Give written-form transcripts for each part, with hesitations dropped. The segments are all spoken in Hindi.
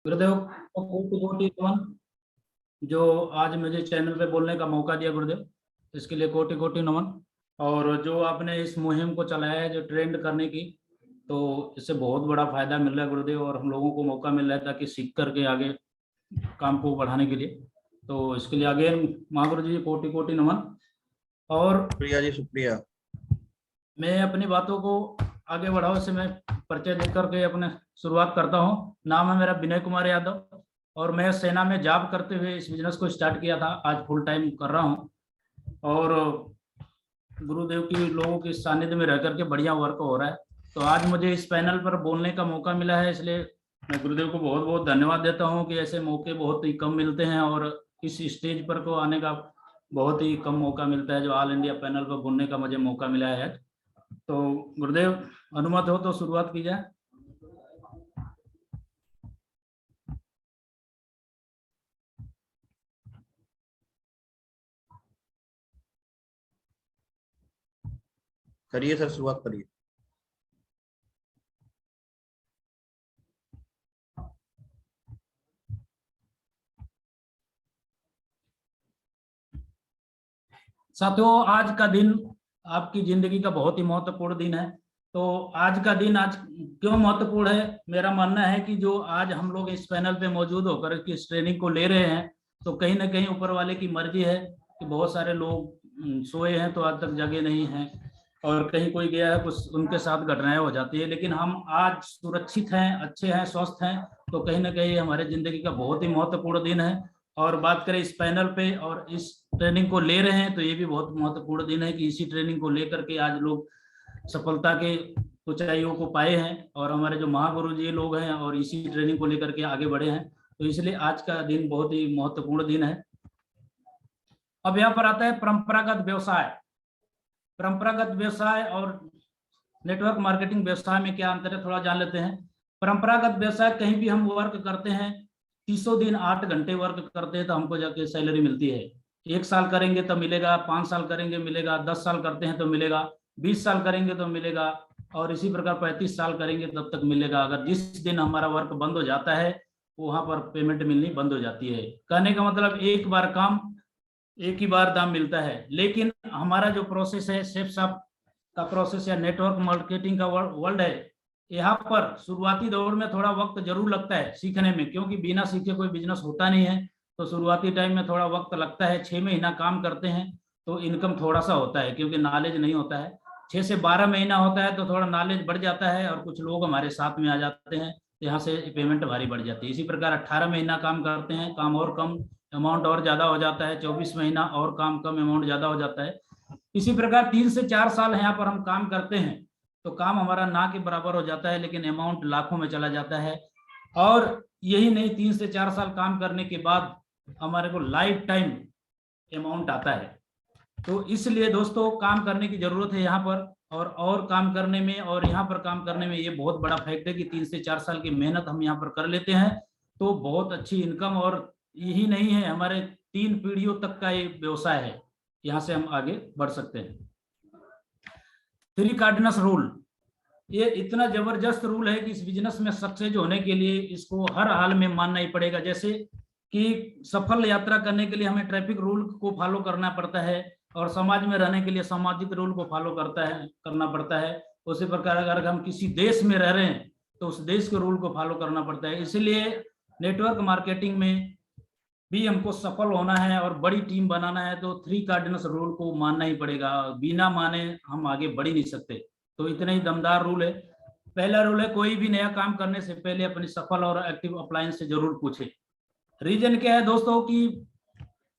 गुरुदेव को कोटि कोटि नमन। जो आज मुझे चैनल पे बोलने का मौका दिया गुरुदेव, इसके लिए कोटि कोटि नमन। और जो आपने इस मुहिम को चलाया है जो ट्रेंड करने की, तो इससे बहुत बड़ा फायदा मिल रहा है गुरुदेव, और हम लोगों को मौका मिल रहा है ताकि सीख करके आगे काम को बढ़ाने के लिए। तो इसके लिए अगेन महागुरु जी कोटि कोटि नमन। और शुक्रिया जी, शुक्रिया। मैं अपनी बातों को आगे बढ़ाओ से मैं परिचय दे करके अपने शुरुआत करता हूँ। नाम है मेरा विनय कुमार यादव, और मैं सेना में जॉब करते हुए इस बिजनेस को स्टार्ट किया था। आज फुल टाइम कर रहा हूँ, और गुरुदेव की लोगों के सानिध्य में रह करके बढ़िया वर्क हो रहा है। तो आज मुझे इस पैनल पर बोलने का मौका मिला है, इसलिए मैं गुरुदेव को बहुत बहुत धन्यवाद देता हूँ कि ऐसे मौके बहुत ही कम मिलते हैं, और इस स्टेज पर को आने का बहुत ही कम मौका मिलता है, जो ऑल इंडिया पैनल पर बोलने का मुझे मौका मिला है। तो गुरुदेव अनुमत हो तो शुरुआत की जाए। करिए सर, शुरुआत करिए। साथियों, आज का दिन आपकी जिंदगी का बहुत ही महत्वपूर्ण दिन है। तो आज का दिन आज क्यों महत्वपूर्ण है, मेरा मानना है कि जो आज हम लोग इस पैनल पे मौजूद होकर के इस ट्रेनिंग को ले रहे हैं, तो कहीं ना कहीं ऊपर वाले की मर्जी है कि बहुत सारे लोग सोए हैं तो आज तक जगे नहीं हैं, और कहीं कोई गया है कुछ उनके साथ घटनाएं हो जाती है, लेकिन हम आज सुरक्षित हैं, अच्छे हैं, स्वस्थ हैं। तो कहीं ना कहीं हमारे जिंदगी का बहुत ही महत्वपूर्ण दिन है। और बात करें इस पैनल पे और इस ट्रेनिंग को ले रहे हैं, तो ये भी बहुत महत्वपूर्ण दिन है कि इसी ट्रेनिंग को लेकर के आज लोग सफलता के ऊंचाइयों को पाए हैं, और हमारे जो महागुरु जी लोग हैं और इसी ट्रेनिंग को लेकर के आगे बढ़े हैं। तो इसलिए आज का दिन बहुत ही महत्वपूर्ण दिन है। अब यहाँ पर आता है परंपरागत व्यवसाय। परंपरागत व्यवसाय और नेटवर्क मार्केटिंग व्यवसाय में क्या अंतर है, थोड़ा जान लेते हैं। परंपरागत व्यवसाय, कहीं भी हम वर्क करते हैं, 300 दिन 8 घंटे वर्क करते हैं तो हमको जाके सैलरी मिलती है। 1 साल करेंगे तो मिलेगा, 5 साल करेंगे मिलेगा, 10 साल करते हैं तो मिलेगा, 20 साल करेंगे तो मिलेगा, और इसी प्रकार 35 साल करेंगे तब तक मिलेगा। अगर जिस दिन हमारा वर्क बंद हो जाता है, वहां पर पेमेंट मिलनी बंद हो जाती है। कहने का मतलब एक बार काम एक ही बार दाम मिलता है। लेकिन हमारा जो प्रोसेस है, सेफ शॉप का प्रोसेस या नेटवर्क मार्केटिंग का वर्ल्ड है, यहाँ पर शुरुआती दौर में थोड़ा वक्त जरूर लगता है सीखने में, क्योंकि बिना सीखे कोई बिजनेस होता नहीं है। तो शुरुआती टाइम में थोड़ा वक्त लगता है। 6 महीना काम करते हैं तो इनकम थोड़ा सा होता है, क्योंकि नॉलेज नहीं होता है। 6 से 12 महीना होता है तो थोड़ा नॉलेज बढ़ जाता है, और कुछ लोग हमारे साथ में आ जाते हैं, यहाँ से पेमेंट हमारी बढ़ जाती है। इसी प्रकार 18 महीना काम करते हैं, काम और कम, अमाउंट और ज्यादा हो जाता है। 24 महीना और काम कम, अमाउंट ज्यादा हो जाता है। इसी प्रकार 3 से 4 साल यहाँ पर हम काम करते हैं तो काम हमारा ना के बराबर हो जाता है, लेकिन अमाउंट लाखों में चला जाता है। और यही नहीं, 3 से 4 साल काम करने के बाद हमारे को लाइफ टाइम अमाउंट आता है। तो इसलिए दोस्तों, काम करने की जरूरत है यहाँ पर, और काम करने में और यहाँ पर काम करने में ये बहुत बड़ा फैक्ट है कि 3 से 4 साल की मेहनत हम यहाँ पर कर लेते हैं तो बहुत अच्छी इनकम, और यही नहीं है, हमारे 3 पीढ़ियों तक का ये व्यवसाय है। यहाँ से हम आगे बढ़ सकते हैं। 3 कार्डिनस रूल, ये इतना जबरदस्त रूल है कि इस बिजनेस में सक्सेस होने के लिए इसको हर हाल में मानना ही पड़ेगा। जैसे कि सफल यात्रा करने के लिए हमें ट्रैफिक रूल को फॉलो करना पड़ता है, और समाज में रहने के लिए सामाजिक रूल को फॉलो करना पड़ता है। उसी प्रकार अगर हम किसी देश में रह रहे हैं तो उस देश के रूल को फॉलो करना पड़ता है। इसलिए नेटवर्क मार्केटिंग में भी हमको सफल होना है और बड़ी टीम बनाना है तो 3 कार्डिनस रूल को मानना ही पड़ेगा। बिना माने हम आगे बढ़ ही नहीं सकते। तो इतने ही दमदार रूल है। पहला रूल है, कोई भी नया काम करने से पहले अपनी सफल और एक्टिव अप्लायंस से जरूर पूछे। रीजन क्या है दोस्तों कि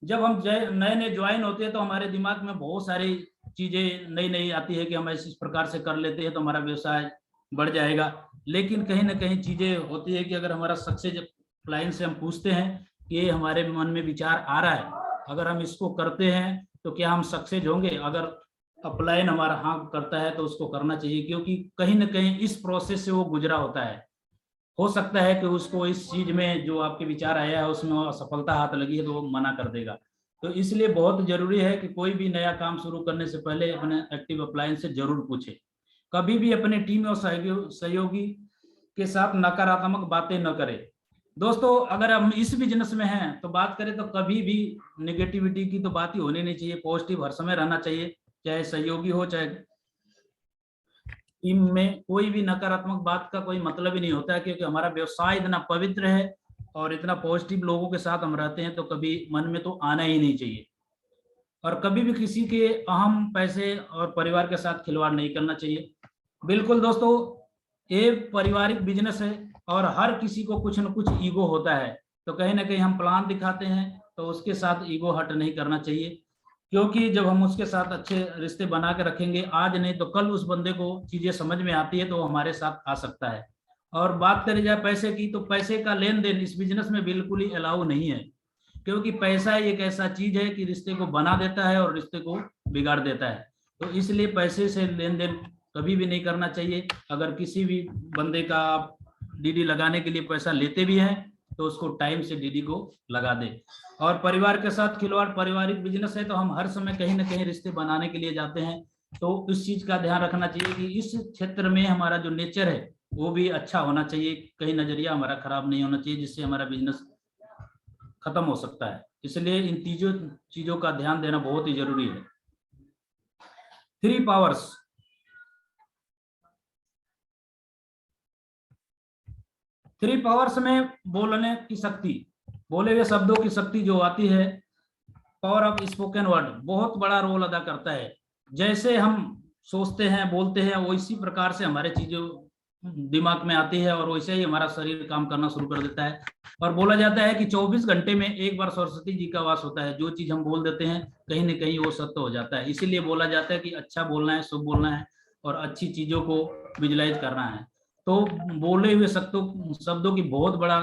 जब हम नए नए ज्वाइन होते हैं तो हमारे दिमाग में बहुत सारी चीजें नई नई आती है कि हम इस प्रकार से कर लेते हैं तो हमारा व्यवसाय बढ़ जाएगा। लेकिन कहीं ना कहीं चीजें होती है कि अगर हमारा सक्सेस क्लाइंट से हम पूछते हैं कि ये हमारे मन में विचार आ रहा है, अगर हम इसको करते हैं तो क्या हम सक्सेस होंगे, अगर अपलाइन हमारा हाँ करता है तो उसको करना चाहिए, क्योंकि कहीं ना कहीं इस प्रोसेस से वो गुजरा होता है। हो सकता है कि उसको इस चीज में जो आपके विचार आया है उसमें असफलता हाथ लगी है तो वो मना कर देगा। तो इसलिए बहुत जरूरी है कि कोई भी नया काम शुरू करने से पहले अपने एक्टिव अप्लायंस से जरूर पूछे। कभी भी अपने टीम और सहयोगी के साथ नकारात्मक बातें न करें। दोस्तों अगर हम इस बिजनेस में हैं तो बात करें तो कभी भी निगेटिविटी की तो बात ही होनी नहीं चाहिए, पॉजिटिव हर समय रहना चाहिए, चाहे सहयोगी हो चाहे टीम में, कोई भी नकारात्मक बात का कोई मतलब ही नहीं होता है, क्योंकि हमारा व्यवसाय इतना पवित्र है और इतना पॉजिटिव लोगों के साथ हम रहते हैं, तो कभी मन में तो आना ही नहीं चाहिए। और कभी भी किसी के अहम, पैसे और परिवार के साथ खिलवाड़ नहीं करना चाहिए। बिल्कुल दोस्तों, ये पारिवारिक बिजनेस है और हर किसी को कुछ न कुछ ईगो होता है, तो कहीं ना कहीं हम प्लान दिखाते हैं तो उसके साथ ईगो हट नहीं करना चाहिए, क्योंकि जब हम उसके साथ अच्छे रिश्ते बना के रखेंगे, आज नहीं तो कल उस बंदे को चीजें समझ में आती है तो वो हमारे साथ आ सकता है। और बात करी जाए पैसे की, तो पैसे का लेन देन इस बिजनेस में बिल्कुल ही अलाउ नहीं है, क्योंकि पैसा एक ऐसा चीज है कि रिश्ते को बना देता है और रिश्ते को बिगाड़ देता है। तो इसलिए पैसे से लेन देन कभी भी नहीं करना चाहिए। अगर किसी भी बंदे का आप डीडी लगाने के लिए पैसा लेते भी हैं तो उसको टाइम से डीडी को लगा दे। और परिवार के साथ खिलवाड़, पारिवारिक बिजनेस है तो हम हर समय कहीं ना कहीं रिश्ते बनाने के लिए जाते हैं, तो इस चीज का ध्यान रखना चाहिए कि इस क्षेत्र में हमारा जो नेचर है वो भी अच्छा होना चाहिए, कहीं नजरिया हमारा खराब नहीं होना चाहिए जिससे हमारा बिजनेस खत्म हो सकता है। इसलिए इन तीनों चीजों का ध्यान देना बहुत ही जरूरी है। 3 पावर्स। 3 पावर्स में बोलने की शक्ति, बोले हुए शब्दों की शक्ति जो आती है, पावर ऑफ स्पोकन वर्ड बहुत बड़ा रोल अदा करता है। जैसे हम सोचते हैं, बोलते हैं, वैसी प्रकार से हमारे चीजों दिमाग में आती है और वैसे ही हमारा शरीर काम करना शुरू कर देता है। और बोला जाता है कि 24 घंटे में एक बार सरस्वती जी का वास होता है, जो चीज हम बोल देते हैं कहीं ना कहीं वो सत्य हो जाता है। इसीलिए बोला जाता है कि अच्छा बोलना है, शुभ बोलना है और अच्छी चीजों को विजुलाइज करना है। तो बोले हुए शब्दों की बहुत बड़ा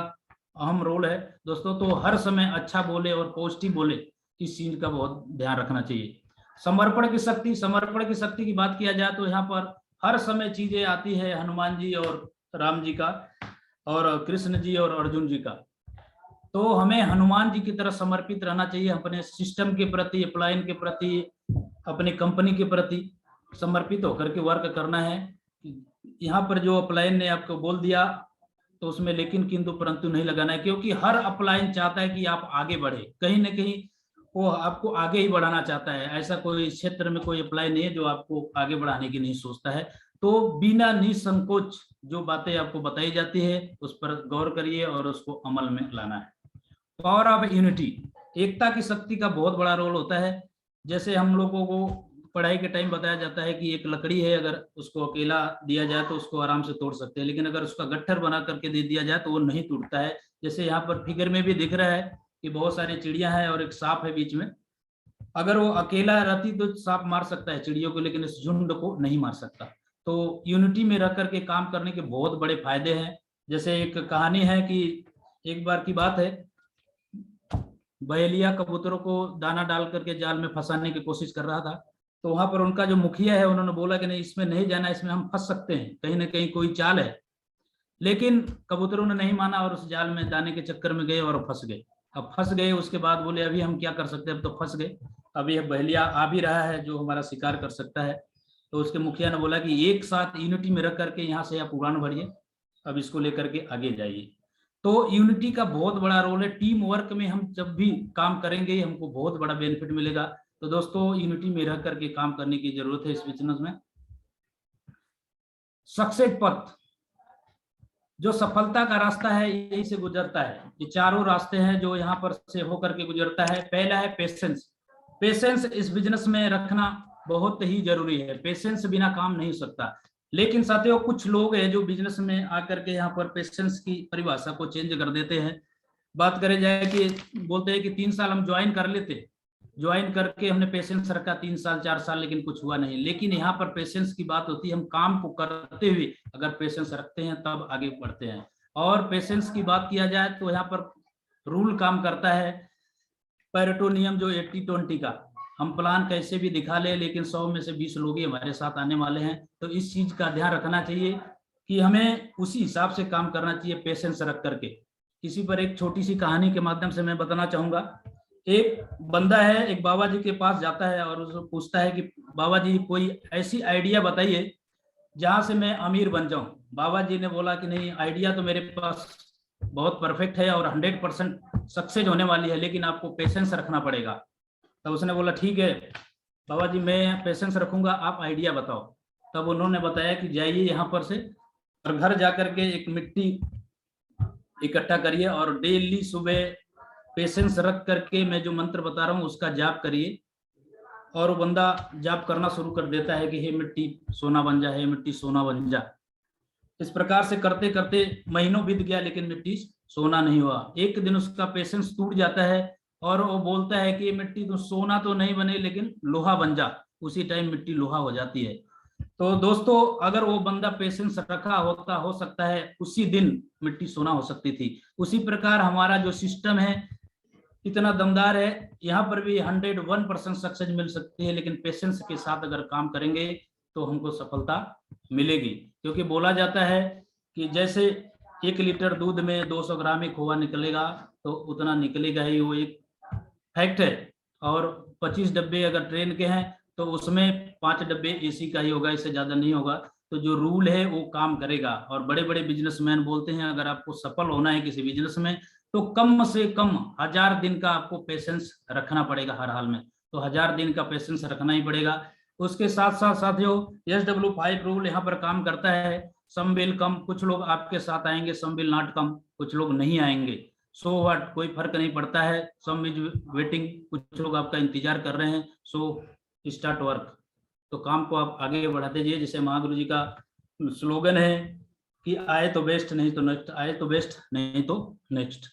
अहम रोल है दोस्तों। तो हर समय अच्छा बोले और पॉजिटिव बोले, इस चीज का बहुत ध्यान रखना चाहिए। समर्पण की शक्ति, समर्पण की शक्ति की बात किया जाए तो यहाँ पर हर समय चीजें आती है हनुमान जी और राम जी का और कृष्ण जी और अर्जुन जी का। तो हमें हनुमान जी की तरह समर्पित रहना चाहिए, अपने सिस्टम के प्रति, अपलाइन के प्रति, अपनी कंपनी के प्रति समर्पित होकर के वर्क करना है। यहाँ पर जो अपलाइन ने आपको बोल दिया तो उसमें लेकिन किंतु परंतु नहीं लगाना है, क्योंकि हर अपलाइन चाहता है कि आप आगे बढ़े, कहीं ना कहीं वो आपको आगे ही बढ़ाना चाहता है। ऐसा कोई क्षेत्र में कोई अप्लाई नहीं है जो आपको आगे बढ़ाने की नहीं सोचता है। तो बिना निसंकोच जो बातें आपको बताई जाती है उस पर गौर करिए और उसको अमल में लाना है। पावर ऑफ यूनिटी, एकता की शक्ति का बहुत बड़ा रोल होता है। जैसे हम लोगों को पढ़ाई के टाइम बताया जाता है कि एक लकड़ी है, अगर उसको अकेला दिया जाए तो उसको आराम से तोड़ सकते हैं, लेकिन अगर उसका गट्ठर बना करके दे दिया जाए तो वो नहीं टूटता है। जैसे यहाँ पर फिगर में भी दिख रहा है कि बहुत सारी चिड़िया हैं और एक सांप है बीच में। अगर वो अकेला रहती तो सांप मार सकता है चिड़ियों को, लेकिन इस झुंड को नहीं मार सकता। तो यूनिटी में रह करके काम करने के बहुत बड़े फायदे हैं। जैसे एक कहानी है कि एक बार की बात है, बहेलिया कबूतरों को दाना डाल करके जाल में फंसाने की कोशिश कर रहा था। तो वहां पर उनका जो मुखिया है उन्होंने बोला कि नहीं, इसमें नहीं जाना, इसमें हम फंस सकते हैं, कहीं ना कहीं कोई चाल है। लेकिन कबूतरों ने नहीं माना और उस जाल में जाने के चक्कर में गए और फंस गए। अब फंस गए, उसके बाद बोले अभी हम क्या कर सकते हैं, अब तो फंस गए, अब यह बहेलिया आ भी रहा है जो हमारा शिकार कर सकता है। तो उसके मुखिया ने बोला कि एक साथ यूनिटी में रख करके यहाँ से आप उड़ान भरिए, अब इसको लेकर के आगे जाइए। तो यूनिटी का बहुत बड़ा रोल है। टीम वर्क में हम जब भी काम करेंगे हमको बहुत बड़ा बेनिफिट मिलेगा। तो दोस्तों यूनिटी में रह करके काम करने की जरूरत है इस बिजनेस में। सक्सेस पथ, जो सफलता का रास्ता है यही से गुजरता है। ये चारों रास्ते हैं जो यहाँ पर से होकर के गुजरता है। पहला है पेशेंस। पेशेंस इस बिजनेस में रखना बहुत ही जरूरी है, पेशेंस बिना काम नहीं हो सकता। लेकिन साथियों कुछ लोग हैं जो बिजनेस में आकर के यहाँ पर पेशेंस की परिभाषा को चेंज कर देते हैं। बात करें जाए कि बोलते हैं कि 3 साल हम ज्वाइन कर लेते, ज्वाइन करके हमने पेशेंस रखा 3 साल 4 साल लेकिन कुछ हुआ नहीं। लेकिन यहाँ पर पेशेंस की बात होती है, हम काम को करते हुए अगर पेशेंस रखते हैं तब आगे बढ़ते हैं। और पेशेंस की बात किया जाए तो यहाँ पर रूल काम करता है, पैरेटो नियम जो 80-20 का। हम प्लान कैसे भी दिखा ले लेकिन 100 में से 20 लोग ही हमारे साथ आने वाले हैं। तो इस चीज का ध्यान रखना चाहिए कि हमें उसी हिसाब से काम करना चाहिए, पेशेंस रख करके। किसी पर एक छोटी सी कहानी के माध्यम से मैं बताना चाहूंगा। एक बंदा है, एक बाबा जी के पास जाता है और उसको पूछता है कि बाबा जी कोई ऐसी आइडिया बताइए जहां से मैं अमीर बन जाऊं। बाबा जी ने बोला कि नहीं, आइडिया तो मेरे पास बहुत परफेक्ट है और 100% सक्सेस होने वाली है, लेकिन आपको पेशेंस रखना पड़ेगा। तब उसने बोला ठीक है बाबा जी मैं पेशेंस रखूंगा, आप आइडिया बताओ। तब उन्होंने बताया कि जाइए यहाँ पर से और घर जाकर के एक मिट्टी इकट्ठा करिए और डेली सुबह पेशेंस रख करके मैं जो मंत्र बता रहा हूँ उसका जाप करिए। और वो बंदा जाप करना शुरू कर देता है कि हे मिट्टी सोना बन जा, हे मिट्टी सोना बन जा। इस प्रकार से करते करते महीनों बीत गया, लेकिन मिट्टी सोना नहीं हुआ। एक दिन उसका पेशेंस टूट जाता है और वो बोलता है कि ये मिट्टी तो सोना तो नहीं बने लेकिन लोहा बन जा। उसी टाइम मिट्टी लोहा हो जाती है। तो दोस्तों अगर वो बंदा पेशेंस रखा होता, हो सकता है उसी दिन मिट्टी सोना हो सकती थी। उसी प्रकार हमारा जो सिस्टम है इतना दमदार है, यहाँ पर भी 101% सक्सेस मिल सकती है, लेकिन पेशेंस के साथ अगर काम करेंगे तो हमको सफलता मिलेगी। क्योंकि बोला जाता है कि जैसे 1 लीटर दूध में 200 ग्राम ही खोआ निकलेगा तो उतना निकलेगा ही, वो एक फैक्ट है। और 25 डब्बे अगर ट्रेन के हैं तो उसमें 5 डब्बे एसी का ही होगा, इससे ज्यादा नहीं होगा। तो जो रूल है वो काम करेगा। और बड़े बड़े बिजनेसमैन बोलते हैं अगर आपको सफल होना है किसी बिजनेस में तो कम से कम 1000 दिन का आपको पेशेंस रखना पड़ेगा हर हाल में। तो 1000 दिन का पेशेंस रखना ही पड़ेगा। उसके साथ साथ साथियों SW5 रूल यहाँ पर काम करता है। सम विल कम, कुछ लोग आपके साथ आएंगे, सम विल नॉट कम, कुछ लोग नहीं आएंगे। सो व्हाट, कोई फर्क नहीं पड़ता है। सम इज वेटिंग, कुछ लोग आपका इंतजार कर रहे हैं। सो स्टार्ट वर्क, तो काम को आप आगे बढ़ाते जाइए। जैसे महागुरु जी का स्लोगन है कि आए तो बेस्ट, नहीं तो नेक्स्ट, आए तो बेस्ट नहीं तो नेक्स्ट।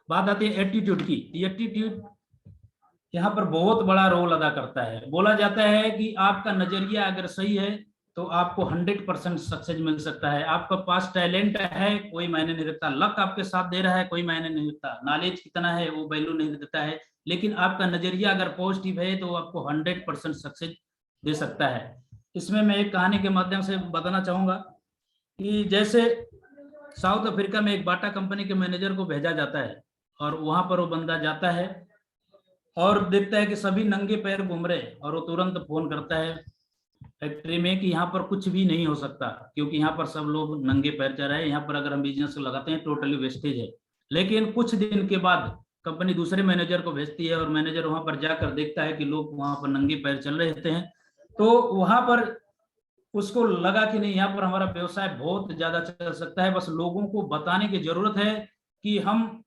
बात आती है एटीट्यूड की। एटीट्यूड यहाँ पर बहुत बड़ा रोल अदा करता है। बोला जाता है कि आपका नजरिया अगर सही है तो आपको 100% सक्सेस मिल सकता है। आपका पास टैलेंट है कोई मायने नहीं रखता, लक आपके साथ दे रहा है कोई मायने नहीं रखता, नॉलेज कितना है वो वैल्यू नहीं देता है, लेकिन आपका नजरिया अगर पॉजिटिव है तो आपको 100% सक्सेस दे सकता है। इसमें मैं एक कहानी के माध्यम से बताना चाहूंगा कि जैसे साउथ अफ्रीका में एक बाटा कंपनी के मैनेजर को भेजा जाता है और वहां पर वो बंदा जाता है और देखता है कि सभी नंगे पैर घूम रहे, और वो तुरंत फोन करता है फैक्ट्री में कि यहाँ पर कुछ भी नहीं हो सकता, क्योंकि यहाँ पर सब लोग नंगे पैर चल रहे हैं, यहाँ पर अगर हम बिजनेस लगाते हैं टोटली वेस्टेज है। लेकिन कुछ दिन के बाद कंपनी दूसरे मैनेजर को भेजती है और मैनेजर वहां पर जाकर देखता है कि लोग वहां पर नंगे पैर चल रहे होते हैं। तो वहां पर उसको लगा कि नहीं, यहाँ पर हमारा व्यवसाय बहुत ज्यादा चल सकता है, बस लोगों को बताने की जरूरत है कि हम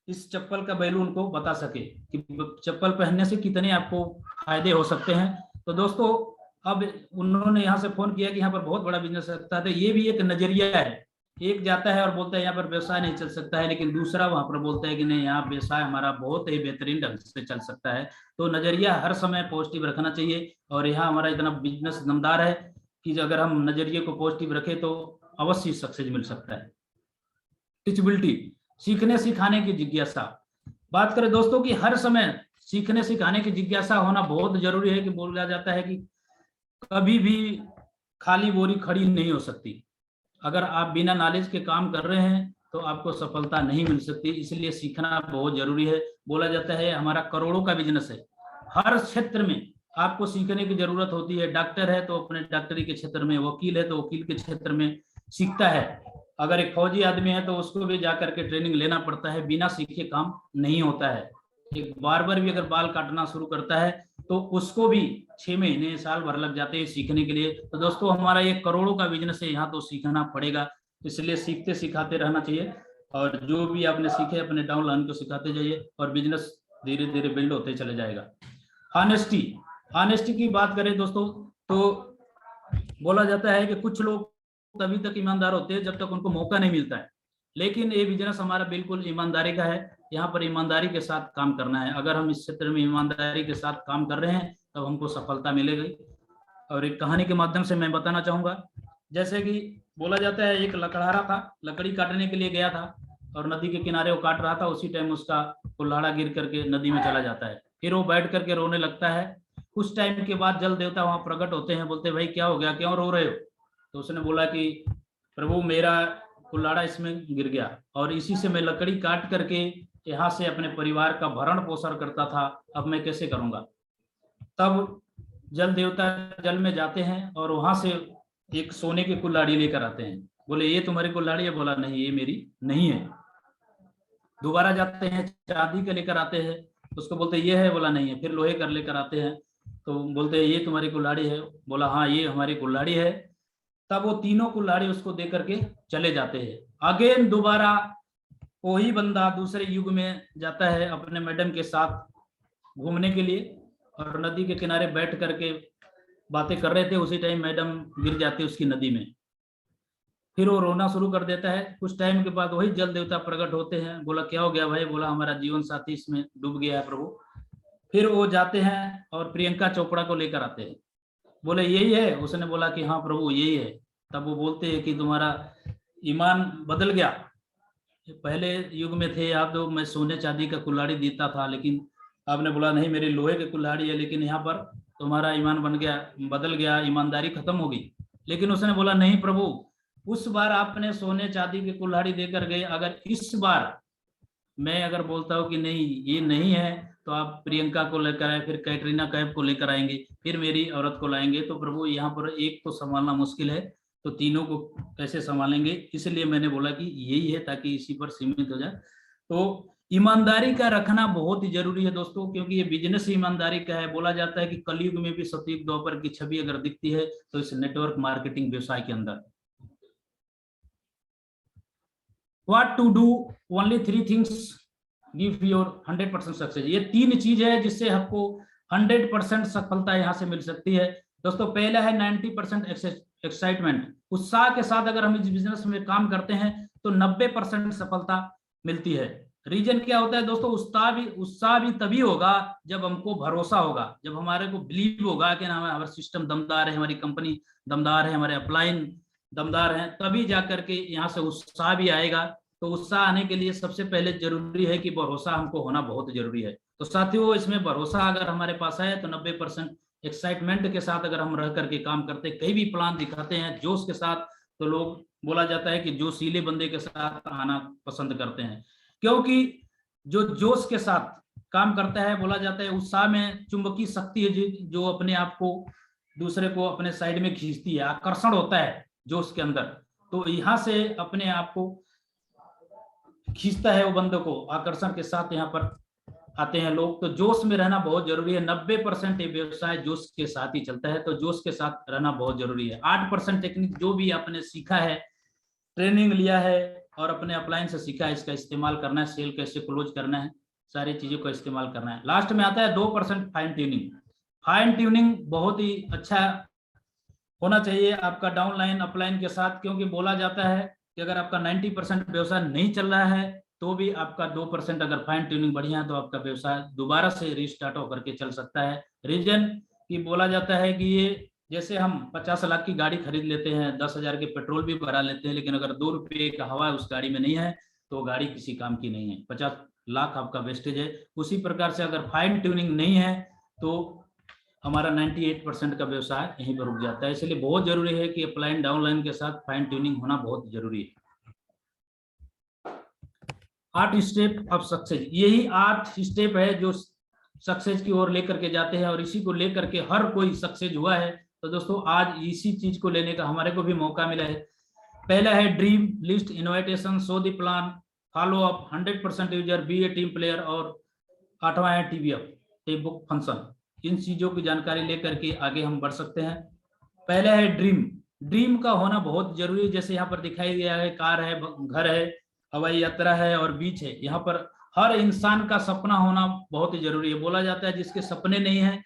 इस चप्पल का वैल्यू उनको बता सके कि चप्पल पहनने से कितने आपको फायदे हो सकते हैं। तो दोस्तों अब उन्होंने यहाँ से फोन किया कि यहाँ पर बहुत बड़ा बिजनेस सकता है। तो ये भी एक नजरिया है। एक जाता है और बोलता है यहाँ पर व्यवसाय नहीं चल सकता है, लेकिन दूसरा वहां पर बोलता है कि नहीं यहाँ व्यवसाय हमारा बहुत ही बेहतरीन ढंग से चल सकता है। तो नजरिया हर समय पॉजिटिव रखना चाहिए। और यहाँ हमारा इतना बिजनेस दमदार है कि अगर हम नजरिए को पॉजिटिव रखें तो अवश्य सक्सेस मिल सकता है। टीचबिलिटी, सीखने सिखाने की जिज्ञासा। बात करें दोस्तों कि हर समय सीखने सिखाने की जिज्ञासा होना बहुत जरूरी है। कि बोला जाता है कि कभी भी खाली बोरी खड़ी नहीं हो सकती। अगर आप बिना नॉलेज के काम कर रहे हैं तो आपको सफलता नहीं मिल सकती, इसलिए सीखना बहुत जरूरी है। बोला जाता है हमारा करोड़ों का बिजनेस है, हर क्षेत्र में आपको सीखने की जरूरत होती है। डॉक्टर है तो अपने डॉक्टरी के क्षेत्र में, वकील है तो वकील के क्षेत्र में सीखता है। अगर एक फौजी आदमी है तो उसको भी जाकर के ट्रेनिंग लेना पड़ता है, बिना सीखे काम नहीं होता है। एक बार्बर भी अगर बाल काटना शुरू करता है तो उसको भी 6 महीने साल भर लग जाते हैं सीखने के लिए। तो दोस्तों हमारा ये करोड़ों का बिजनेस है, यहाँ तो सीखना पड़ेगा, इसलिए सीखते सिखाते रहना चाहिए। और जो भी आपने सीखे अपने डाउनलाइन को सिखाते जाइए और बिजनेस धीरे धीरे बिल्ड होते चले जाएगा। ऑनेस्टी, ऑनेस्टी की बात करें दोस्तों तो बोला जाता है कि कुछ लोग तभी तक ईमानदार होते हैं जब तक उनको मौका नहीं मिलता है, लेकिन ये बिजनेस हमारा बिल्कुल ईमानदारी का है। यहाँ पर ईमानदारी के साथ काम करना है। अगर हम इस क्षेत्र में ईमानदारी के साथ काम कर रहे हैं तब हमको सफलता मिलेगी। और एक कहानी के माध्यम से मैं बताना चाहूंगा। जैसे कि बोला जाता है एक लकड़हारा था, लकड़ी काटने के लिए गया था और नदी के किनारे वो काट रहा था। उसी टाइम उसका कुल्हाड़ा गिर करके नदी में चला जाता है। फिर वो बैठ करके रोने लगता है। कुछ टाइम के बाद जल देवता वहां प्रकट होते हैं, बोलते भाई क्या हो गया, क्यों रो रहे हो? तो उसने बोला कि प्रभु मेरा कुल्हाड़ा इसमें गिर गया और इसी से मैं लकड़ी काट करके यहाँ से अपने परिवार का भरण पोषण करता था, अब मैं कैसे करूंगा? तब जल देवता जल में जाते हैं और वहां से एक सोने की कुल्हाड़ी लेकर आते हैं। बोले ये तुम्हारी कुल्हाड़ी है? बोला नहीं ये मेरी नहीं है। दोबारा जाते हैं, चांदी का लेकर आते हैं, उसको बोलते ये है, बोला नहीं है, फिर लोहे का लेकर आते हैं, तो बोलते हैं ये तुम्हारी कुल्हाड़ी है, बोला हाँ ये हमारी कुल्हाड़ी है। तब वो तीनों कुल्हाड़ी उसको दे करके चले जाते हैं। अगेन दोबारा वही बंदा दूसरे युग में जाता है अपने मैडम के साथ घूमने के लिए, और नदी के किनारे बैठ करके बातें कर रहे थे, उसी टाइम मैडम गिर जाती है उसकी नदी में। फिर वो रोना शुरू कर देता है। कुछ टाइम के बाद वही जल देवता प्रकट होते हैं। बोला क्या हो गया भाई? बोला हमारा जीवन साथी इसमें डूब गया है प्रभु। फिर वो जाते हैं और प्रियंका चोपड़ा को लेकर आते हैं। बोले यही है? उसने बोला कि हाँ प्रभु यही है। तब वो बोलते हैं कि तुम्हारा ईमान बदल गया, पहले युग में थे आप तो मैं सोने चांदी का कुल्हाड़ी देता था, लेकिन आपने बोला नहीं मेरी लोहे की कुल्हाड़ी है, लेकिन यहाँ पर तुम्हारा ईमान बन गया, बदल गया, ईमानदारी खत्म हो गई। लेकिन उसने बोला नहीं प्रभु, उस बार आपने सोने चांदी की कुल्हाड़ी देकर गए, अगर इस बार मैं अगर बोलता हूँ कि नहीं ये नहीं है, तो आप प्रियंका को लेकर आए, फिर कैटरीना कैफ को लेकर आएंगे, फिर मेरी औरत को लाएंगे, तो प्रभु यहाँ पर एक तो संभालना मुश्किल है, तो तीनों को कैसे संभालेंगे? इसलिए मैंने बोला कि यही है, ताकि इसी पर सीमित हो जाए। तो ईमानदारी का रखना बहुत ही जरूरी है दोस्तों, क्योंकि ये बिजनेस ईमानदारी का है। बोला जाता है कि कलयुग में भी सतयुग द्वापर की छवि अगर दिखती है तो इस नेटवर्क मार्केटिंग व्यवसाय के अंदर। What to do? Only 3 things give your 100% success. ये 3 चीज है जिससे आपको 100% सफलता यहाँ से मिल सकती है दोस्तों। पहला है 90% एक्साइटमेंट, उत्साह के साथ अगर हम इस बिजनेस में काम करते हैं तो 90% सफलता मिलती है। रीजन क्या होता है दोस्तों? उत्साह भी तभी होगा जब हमको भरोसा होगा, जब हमारे को बिलीव होगा कि हमारा सिस्टम दमदार है, हमारी कंपनी दमदार है, हमारे अपलाइन दमदार हैं, तभी जाकर के यहाँ से उत्साह भी आएगा। तो उत्साह आने के लिए सबसे पहले जरूरी है कि भरोसा हमको होना बहुत जरूरी है। तो साथियों इसमें भरोसा अगर हमारे पास है तो 90% एक्साइटमेंट के साथ अगर हम रह करके काम करते, कई भी प्लान दिखाते हैं जोश के साथ, तो लोग बोला जाता है कि जोशीले बंदे के साथ आना पसंद करते हैं, क्योंकि जो जोश के साथ काम करता है, बोला जाता है उत्साह में चुंबकीय शक्ति है जो अपने आप को दूसरे को अपने साइड में खींचती है, आकर्षण होता है जोश के अंदर। तो यहाँ से अपने आप को खींचता है वो बंदों को, आकर्षण के साथ यहाँ पर आते हैं लोग। तो जोश में रहना बहुत जरूरी है। 90% ये व्यवसाय जोश के साथ ही चलता है, तो जोश के साथ रहना बहुत जरूरी है। 8% टेक्निक जो भी आपने सीखा है, ट्रेनिंग लिया है और अपने अपलाइन से सीखा है, इसका इस्तेमाल करना है। सेल कैसे क्लोज करना है, सारी चीजों का इस्तेमाल करना है। लास्ट में आता है 2% फाइन ट्यूनिंग। फाइन ट्यूनिंग बहुत ही अच्छा होना चाहिए आपका डाउनलाइन अपलाइन के साथ, क्योंकि बोला जाता है कि अगर आपका 90% व्यवसाय नहीं चल रहा है तो भी आपका 2% अगर फाइन ट्यूनिंग बढ़िया है तो आपका व्यवसाय दोबारा से रिस्टार्ट होकर के चल सकता है। रीजन की बोला जाता है कि ये जैसे हम 50 लाख की गाड़ी खरीद लेते हैं, 10,000 के पेट्रोल भी भरा लेते हैं, लेकिन अगर 2 रुपये का हवा उस गाड़ी में नहीं है तो गाड़ी किसी काम की नहीं है, 50 लाख आपका वेस्टेज है। उसी प्रकार से अगर फाइन ट्यूनिंग नहीं है तो हमारा 98% का व्यवसाय यहीं पर रुक जाता है। इसलिए बहुत जरूरी है कि अपलाइन डाउनलाइन के साथ फाइन ट्यूनिंग होना बहुत जरूरी है। 8 स्टेप ऑफ सक्सेस, यही 8 स्टेप है जो सक्सेस की ओर लेकर के जाते हैं, और इसी को लेकर के हर कोई सक्सेस हुआ है। तो दोस्तों आज इसी चीज को लेने का हमारे को भी मौका मिला है। पहला है dream list, innovation, show the plan, follow up, 100% user, be a team player, और 8वां है TBF, टेप बुक फंक्शन। इन चीजों की जानकारी लेकर के आगे हम बढ़ सकते हैं। पहला है ड्रीम, ड्रीम का होना बहुत जरूरी है। जैसे यहाँ पर दिखाई गया है, कार है, घर है, हवाई यात्रा है और बीच है। यहाँ पर हर इंसान का सपना होना बहुत ही जरूरी है। बोला जाता है जिसके सपने नहीं है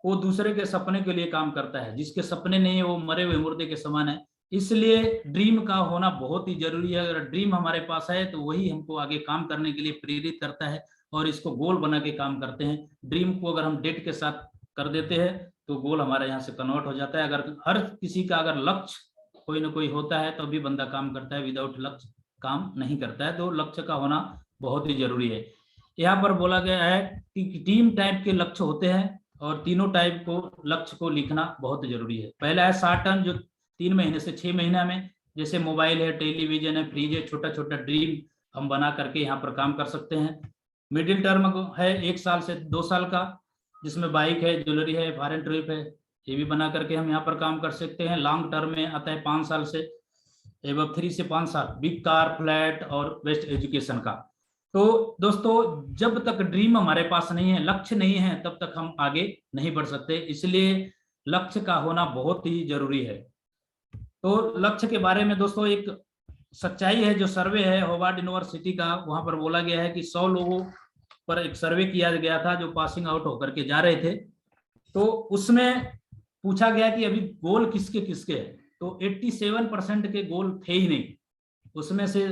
वो दूसरे के सपने के लिए काम करता है, जिसके सपने नहीं है वो मरे हुए मुर्दे के समान है। इसलिए ड्रीम का होना बहुत ही जरूरी है। अगर ड्रीम हमारे पास है तो वही हमको आगे काम करने के लिए प्रेरित करता है और इसको गोल बना के काम करते हैं। ड्रीम को अगर हम डेट के साथ कर देते हैं तो गोल हमारे यहाँ से कन्वर्ट हो जाता है। अगर हर किसी का अगर लक्ष्य कोई ना कोई होता है तो भी बंदा काम करता है, विदाउट लक्ष्य काम नहीं करता है। तो लक्ष्य का होना बहुत ही जरूरी है। यहाँ पर बोला गया है कि 3 टाइप के लक्ष्य होते हैं और तीनों टाइप को लक्ष्य को लिखना बहुत जरूरी है। पहला है शॉर्ट टर्म, जो 3 महीने से 6 महीना में, जैसे मोबाइल है, टेलीविजन है, फ्रिज है, छोटा छोटा ड्रीम हम बना करके यहाँ पर काम कर सकते हैं। मिडिल टर्म है 1 साल से 2 साल का, जिसमें बाइक है, ज्वेलरी है, फॉरेन ट्रिप है, ये भी बना करके हम यहाँ पर काम कर सकते हैं। लॉन्ग टर्म में आता है 5 साल से एवं 3 से 5 साल, बिग कार, फ्लैट और बेस्ट एजुकेशन का। तो दोस्तों जब तक ड्रीम हमारे पास नहीं है, लक्ष्य नहीं है, तब तक हम आगे नहीं बढ़ सकते। इसलिए लक्ष्य का होना बहुत ही जरूरी है। तो लक्ष्य के बारे में दोस्तों एक सच्चाई है, जो सर्वे है हार्वर्ड यूनिवर्सिटी का, वहां पर बोला गया है कि 100 लोगों पर एक सर्वे किया गया था जो पासिंग आउट होकर के जा रहे थे। तो उसमें पूछा गया कि अभी गोल किसके किसके है, तो 87% के गोल थे ही नहीं। उसमें से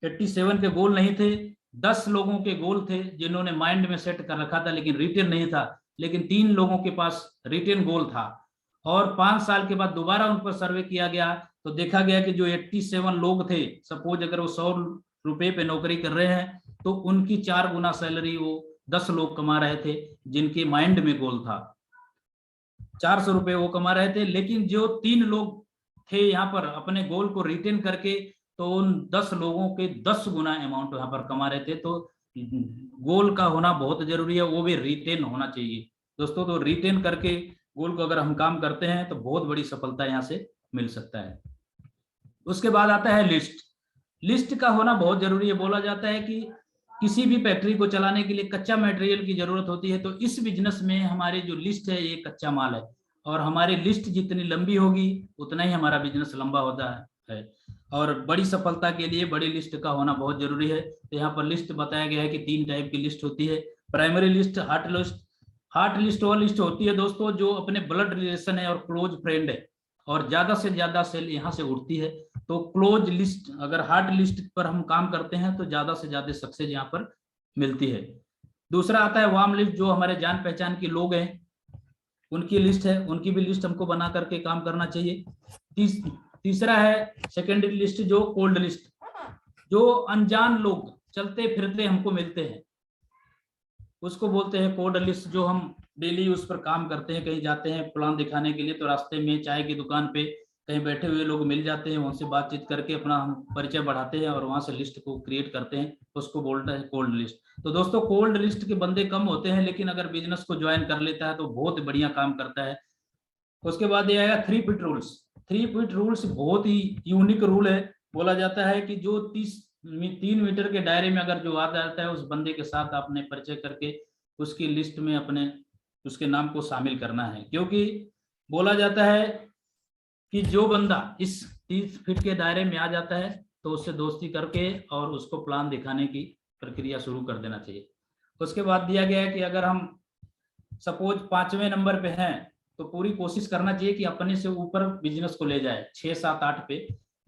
87 के गोल नहीं थे, 10 लोगों के गोल थे जिन्होंने माइंड में सेट कर रखा था लेकिन रिटेन नहीं था, लेकिन 3 लोगों के पास रिटेन गोल था। और 5 साल के बाद दोबारा उन पर सर्वे किया गया तो देखा गया कि जो 87 लोग थे, सपोज अगर वो 100 रुपए पे नौकरी कर रहे हैं, तो उनकी 4 गुना सैलरी वो 10 लोग कमा रहे थे जिनके माइंड में गोल था। 400 रुपए वो कमा रहे थे, लेकिन जो 3 लोग थे यहाँ पर अपने गोल को रिटेन करके, तो उन 10 लोगों के 10 गुना अमाउंट यहाँ पर कमा रहे थे। तो गोल का होना बहुत जरूरी है, वो भी रिटेन होना चाहिए दोस्तों। तो रिटेन करके गोल को अगर हम काम करते हैं तो बहुत बड़ी सफलता यहाँ से मिल सकता है। उसके बाद आता है लिस्ट। लिस्ट का होना बहुत जरूरी है। बोला जाता है कि किसी भी फैक्ट्री को चलाने के लिए कच्चा मटेरियल की जरूरत होती है, तो इस बिजनेस में हमारी जो लिस्ट है ये कच्चा माल है, और हमारी लिस्ट जितनी लंबी होगी उतना ही हमारा बिजनेस लंबा होता है। और बड़ी सफलता के लिए बड़ी लिस्ट का होना बहुत जरूरी है। तो यहाँ पर लिस्ट बताया गया है कि 3 टाइप की लिस्ट होती है। Primary list, heart list. Heart list वो लिस्ट होती है दोस्तों जो अपने ब्लड रिलेशन है और क्लोज फ्रेंड है, और ज्यादा से ज्यादा सेल यहाँ से उठती है। तो क्लोज लिस्ट, अगर हार्ड लिस्ट पर हम काम करते हैं तो ज्यादा से ज्यादा सक्सेस यहाँ पर मिलती है। दूसरा आता है वार्म लिस्ट, जो हमारे जान पहचान के लोग हैं उनकी लिस्ट है, उनकी भी लिस्ट हमको बना करके काम करना चाहिए। तीसरा है सेकेंडरी लिस्ट, जो कोल्ड लिस्ट, जो अनजान लोग चलते फिरते हमको मिलते हैं उसको बोलते हैं कोल्ड लिस्ट। जो हम डेली उस पर काम करते हैं, कहीं जाते हैं प्लान दिखाने के लिए, तो रास्ते में चाय की दुकान पे कहीं बैठे हुए लोग मिल जाते हैं, उनसे बातचीत करके अपना हम परिचय बढ़ाते हैं और वहां से लिस्ट को क्रिएट करते हैं, उसको बोलते हैं कोल्ड लिस्ट। तो दोस्तों कोल्ड लिस्ट के बंदे कम होते हैं, लेकिन अगर बिजनेस को ज्वाइन कर लेता है तो बहुत बढ़िया काम करता है। उसके बाद ये आएगा 3 फीट रूल्स। 3 फीट रूल्स बहुत ही यूनिक रूल है। बोला जाता है कि जो 3 मीटर के दायरे में अगर जो आ जाता है, उस बंदे के साथ आपने परिचय करके उसकी लिस्ट में अपने उसके नाम को शामिल करना है। क्योंकि बोला जाता है कि जो बंदा इस 30 फीट के दायरे में आ जाता है तो उससे दोस्ती करके और उसको प्लान दिखाने की प्रक्रिया शुरू कर देना चाहिए। उसके बाद दिया गया है कि अगर हम सपोज 5वें नंबर पे हैं तो पूरी कोशिश करना चाहिए कि अपने से ऊपर बिजनेस को ले जाए 6, 7, 8 पे,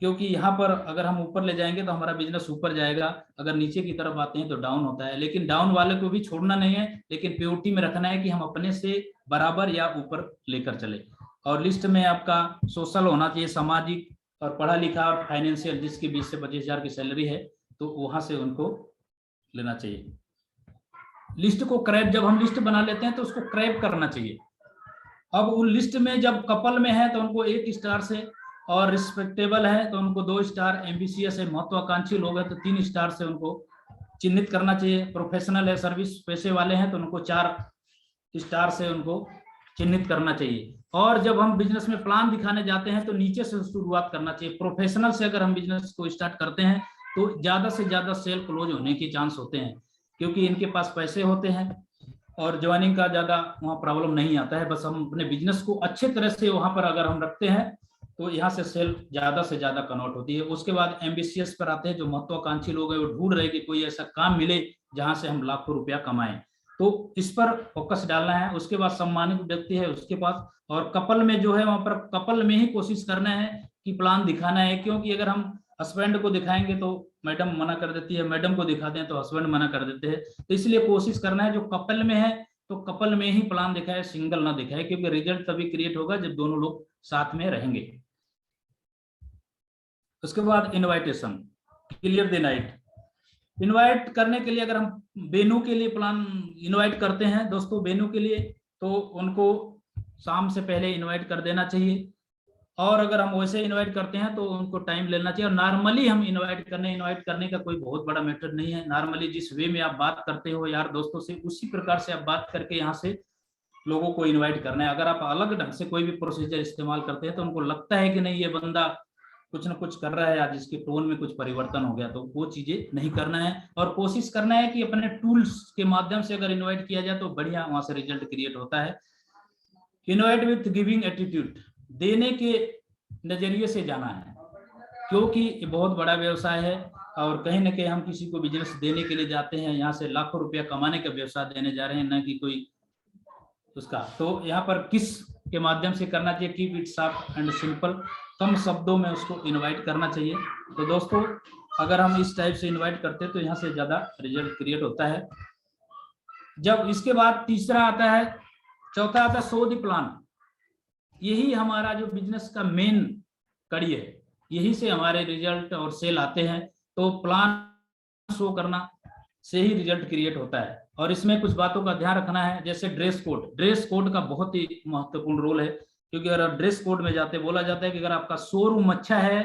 क्योंकि यहाँ पर अगर हम ऊपर ले जाएंगे तो हमारा बिजनेस ऊपर जाएगा, अगर नीचे की तरफ आते हैं तो डाउन होता है। लेकिन डाउन वाले को भी छोड़ना नहीं है, लेकिन प्योरिटी में रखना है कि हम अपने से बराबर या ऊपर लेकर चले। और लिस्ट में आपका सोशल होना चाहिए, सामाजिक और पढ़ा लिखा और फाइनेंशियल, जिसकी 20 से 25 हजार की सैलरी है तो वहां से उनको लेना चाहिए। लिस्ट को क्रैप, जब हम लिस्ट बना लेते हैं तो उसको क्रैप करना चाहिए। अब उन लिस्ट में जब कपल में है तो उनको 1 स्टार से, और रिस्पेक्टेबल है तो उनको 2 स्टार, एम्बिशियस है महत्वाकांक्षी लोग हैं तो 3 स्टार से उनको चिन्हित करना चाहिए। प्रोफेशनल है, सर्विस पेशे वाले हैं तो उनको 4 स्टार से उनको चिन्हित करना चाहिए। और जब हम बिजनेस में प्लान दिखाने जाते हैं तो नीचे से शुरुआत करना चाहिए। प्रोफेशनल से अगर हम बिजनेस को स्टार्ट करते हैं तो ज्यादा से ज्यादा सेल क्लोज होने के चांस होते हैं, क्योंकि इनके पास पैसे होते हैं और ज्वाइनिंग का ज्यादा वहाँ प्रॉब्लम नहीं आता है। बस हम अपने बिजनेस को अच्छे तरह से वहां पर अगर हम रखते हैं तो यहाँ से सेल ज्यादा से ज्यादा कन्वर्ट होती है। उसके बाद एम्बिशियस पर आते हैं, जो महत्वाकांक्षी लोग हैं वो ढूंढ रहे कि कोई ऐसा काम मिले जहां से हम लाखों रुपया कमाएं, तो इस पर फोकस डालना है। उसके बाद सम्मानित व्यक्ति है उसके पास, और कपल में जो है वहां पर कपल में ही कोशिश करना है कि प्लान दिखाना है, क्योंकि अगर हम हस्बैंड को दिखाएंगे तो मैडम मना कर देती है, मैडम को दिखाते हैं तो हस्बैंड मना कर देते हैं। तो इसलिए कोशिश करना है जो कपल में है तो कपल में ही प्लान दिखाए, सिंगल ना दिखाए, क्योंकि रिजल्ट तभी क्रिएट होगा जब दोनों लोग साथ में रहेंगे। उसके बाद invitation, clear the night. Invite करने के लिए अगर हम वेन्यू के लिए प्लान इनवाइट करते हैं दोस्तों, वेन्यू के लिए, तो उनको शाम से पहले इनवाइट कर देना चाहिए। और अगर हम वैसे इनवाइट करते हैं तो उनको टाइम लेना चाहिए। और नॉर्मली हम इनवाइट करने का कोई बहुत बड़ा मेथड नहीं है। नॉर्मली जिस वे में आप बात करते हो यार दोस्तों से, उसी प्रकार से आप बात करके यहाँ से लोगों को इनवाइट करना है। अगर आप अलग ढंग से कोई भी प्रोसीजर इस्तेमाल करते हैं तो उनको लगता है कि नहीं ये बंदा कुछ ना कुछ कर रहा है, आज इसके टोन में कुछ परिवर्तन हो गया, तो वो चीजें नहीं करना है और कोशिश करना है कि अपने टूल्स के माध्यम से अगर इनवाइट किया जाए तो बढ़िया वहां से रिजल्ट क्रिएट होता है। इनवाइट विथ गिविंग एटीट्यूड, देने के नजरिए से जाना है, क्योंकि ये बहुत बड़ा व्यवसाय है और कहीं ना कहीं हम किसी को बिजनेस देने के लिए जाते हैं, यहाँ से लाखों रुपया कमाने का व्यवसाय देने जा रहे हैं, ना कि कोई उसका। तो यहाँ पर किस के माध्यम से करना चाहिए, keep it sharp and simple, कम शब्दों में उसको इनवाइट करना चाहिए। तो दोस्तों अगर हम इस टाइप से इनवाइट करते हैं तो यहाँ से ज्यादा रिजल्ट क्रिएट होता है। जब इसके बाद तीसरा आता है, चौथा आता है शो द प्लान। यही हमारा जो बिजनेस का मेन कड़ी है, यही से हमारे रिजल्ट और सेल आते हैं। तो प्लान शो करना से ही रिजल्ट क्रिएट होता है और इसमें कुछ बातों का ध्यान रखना है, जैसे ड्रेस कोड। ड्रेस कोड का बहुत ही महत्वपूर्ण रोल है, क्योंकि अगर ड्रेस कोड में जाते बोला जाता है कि अगर आपका शोरूम अच्छा है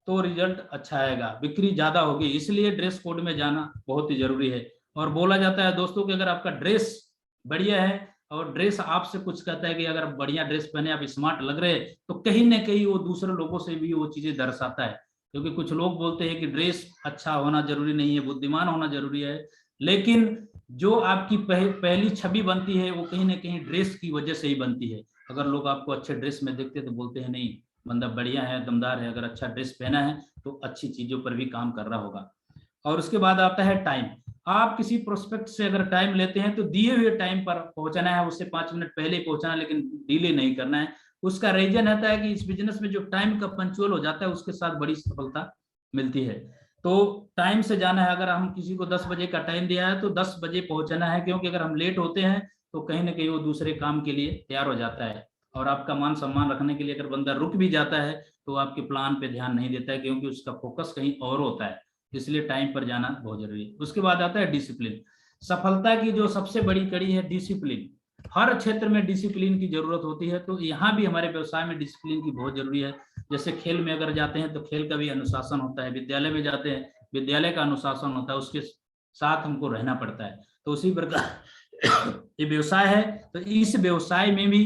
तो रिजल्ट अच्छा आएगा, बिक्री ज्यादा होगी, इसलिए ड्रेस कोड में जाना बहुत ही जरूरी है। और बोला जाता है दोस्तों कि अगर आपका ड्रेस बढ़िया है और ड्रेस आपसे कुछ कहता है कि अगर आप बढ़िया ड्रेस पहने, आप स्मार्ट लग रहे हैं, तो कहीं ना कहीं वो दूसरे लोगों से भी वो चीजें दर्शाता है। क्योंकि कुछ लोग बोलते हैं कि ड्रेस अच्छा होना जरूरी नहीं है, बुद्धिमान होना जरूरी है, लेकिन जो आपकी पहली छवि बनती है वो कहीं ना कहीं ड्रेस की वजह से ही बनती है। अगर लोग आपको अच्छे ड्रेस में देखते हैं तो बोलते हैं नहीं बंदा बढ़िया है, दमदार है, अगर अच्छा ड्रेस पहना है तो अच्छी चीजों पर भी काम कर रहा होगा। और उसके बाद आता है टाइम। आप किसी प्रोस्पेक्ट से अगर टाइम लेते हैं तो दिए हुए टाइम पर पहुंचना है, उससे 5 मिनट पहले पहुंचना है, लेकिन डिले नहीं करना है। उसका रीजन रहता है कि इस बिजनेस में जो टाइम का पंचुअल हो जाता है उसके साथ बड़ी सफलता मिलती है। तो टाइम से जाना है, अगर हम किसी को 10 बजे का टाइम दिया है तो 10 बजे पहुंचना है, क्योंकि अगर हम लेट होते हैं तो कहीं ना कहीं वो दूसरे काम के लिए तैयार हो जाता है। और आपका मान सम्मान रखने के लिए अगर बंदा रुक भी जाता है तो आपके प्लान पे ध्यान नहीं देता है, क्योंकि उसका फोकस कहीं और होता है। इसलिए टाइम पर जाना बहुत जरूरी है। उसके बाद आता है डिसिप्लिन। सफलता की जो सबसे बड़ी कड़ी है डिसिप्लिन। हर क्षेत्र में डिसिप्लिन की जरूरत होती है, तो यहाँ भी हमारे व्यवसाय में डिसिप्लिन की बहुत जरूरी है। जैसे खेल में अगर जाते हैं तो खेल का भी अनुशासन होता है, विद्यालय में जाते हैं विद्यालय का अनुशासन होता है, उसके साथ हमको रहना पड़ता है। तो उसी प्रकार ये व्यवसाय है, तो इस व्यवसाय में भी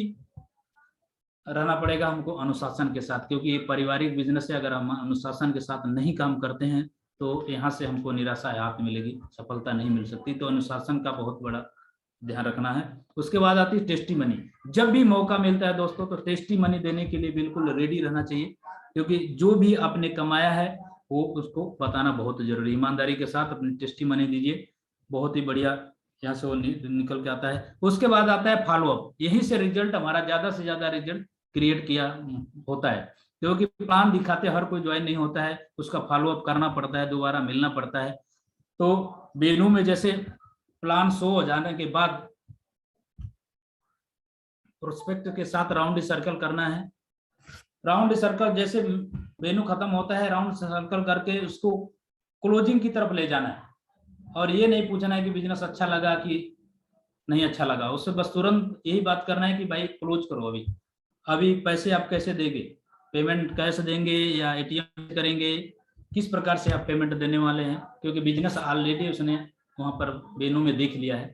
रहना पड़ेगा हमको अनुशासन के साथ, क्योंकि ये पारिवारिक बिजनेस है। अगर हम अनुशासन के साथ नहीं काम करते हैं तो यहाँ से हमको निराशा हाथ मिलेगी, सफलता नहीं मिल सकती। तो अनुशासन का बहुत बड़ा ध्यान रखना है। उसके बाद आती है टेस्टी मनी। जब भी मौका मिलता है दोस्तों तो टेस्टी मनी देने के लिए बिल्कुल रेडी रहना चाहिए, क्योंकि जो भी आपने कमाया है वो उसको बताना बहुत जरूरी। ईमानदारी के साथ अपनी टेस्टी मनी दीजिए, बहुत ही बढ़िया यहाँ से वो निकल के आता है। उसके बाद आता है फॉलोअप। यही से रिजल्ट हमारा ज्यादा से ज्यादा रिजल्ट क्रिएट किया होता है, क्योंकि प्लान दिखाते हर कोई ज्वाइन नहीं होता है, उसका फॉलोअप करना पड़ता है, दोबारा मिलना पड़ता है। तो वेन्यू में जैसे प्लान शो हो जाने के बाद प्रोस्पेक्ट के साथ राउंड सर्कल करना है। राउंड सर्कल जैसे वेन्यू खत्म होता है, राउंड सर्कल करके उसको क्लोजिंग की तरफ ले जाना है। और ये नहीं पूछना है कि बिजनेस अच्छा लगा कि नहीं अच्छा लगा, उससे बस तुरंत यही बात करना है कि भाई क्लोज करो। अभी पैसे आप कैसे देंगे, पेमेंट कैसे देंगे या एटीएम करेंगे, किस प्रकार से आप पेमेंट देने वाले हैं, क्योंकि बिजनेस ऑलरेडी उसने वहां पर वेन्यू में देख लिया है,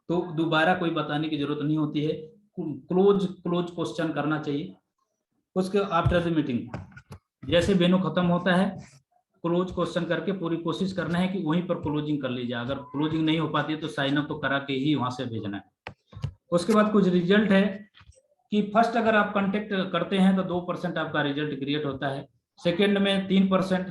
तो दोबारा कोई बताने की जरूरत नहीं होती है। क्लोज क्वेश्चन करना चाहिए। उसके आफ्टर द मीटिंग जैसे वेन्यू खत्म होता है, क्लोज क्वेश्चन करके पूरी कोशिश करना है कि वहीं पर क्लोजिंग कर लीजिए। अगर क्लोजिंग नहीं हो पाती है तो साइन अप तो करा के ही वहां से भेजना है। उसके बाद कुछ रिजल्ट है कि फर्स्ट अगर आप कांटेक्ट करते हैं तो 2% आपका रिजल्ट क्रिएट होता है, सेकेंड में 3%,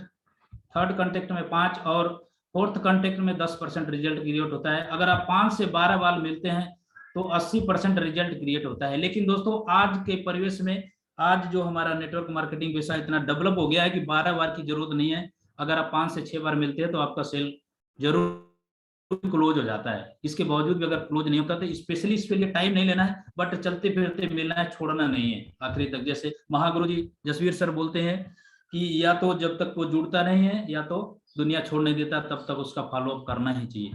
थर्ड कांटेक्ट में 5% और फोर्थ कांटेक्ट में 10% रिजल्ट क्रिएट होता है। अगर आप 5 से 12 बार मिलते हैं तो 80% रिजल्ट क्रिएट होता है। लेकिन दोस्तों आज के परिवेश में, आज जो हमारा नेटवर्क मार्केटिंग व्यवसाय इतना डेवलप हो गया है कि 12 बार की जरूरत नहीं है। अगर आप 5 से 6 बार मिलते हैं तो आपका सेल जरूर क्लोज हो जाता है। इसके बावजूद भी अगर क्लोज नहीं होता तो स्पेशली इसके लिए टाइम नहीं लेना है, बट चलते फिरते मिलना है, छोड़ना नहीं है आखिरी तक। जैसे महागुरु जी जसवीर सर बोलते हैं कि या तो जब तक वो जुड़ता नहीं है या तो दुनिया छोड़ नहीं देता तब तक उसका फॉलोअप करना ही चाहिए।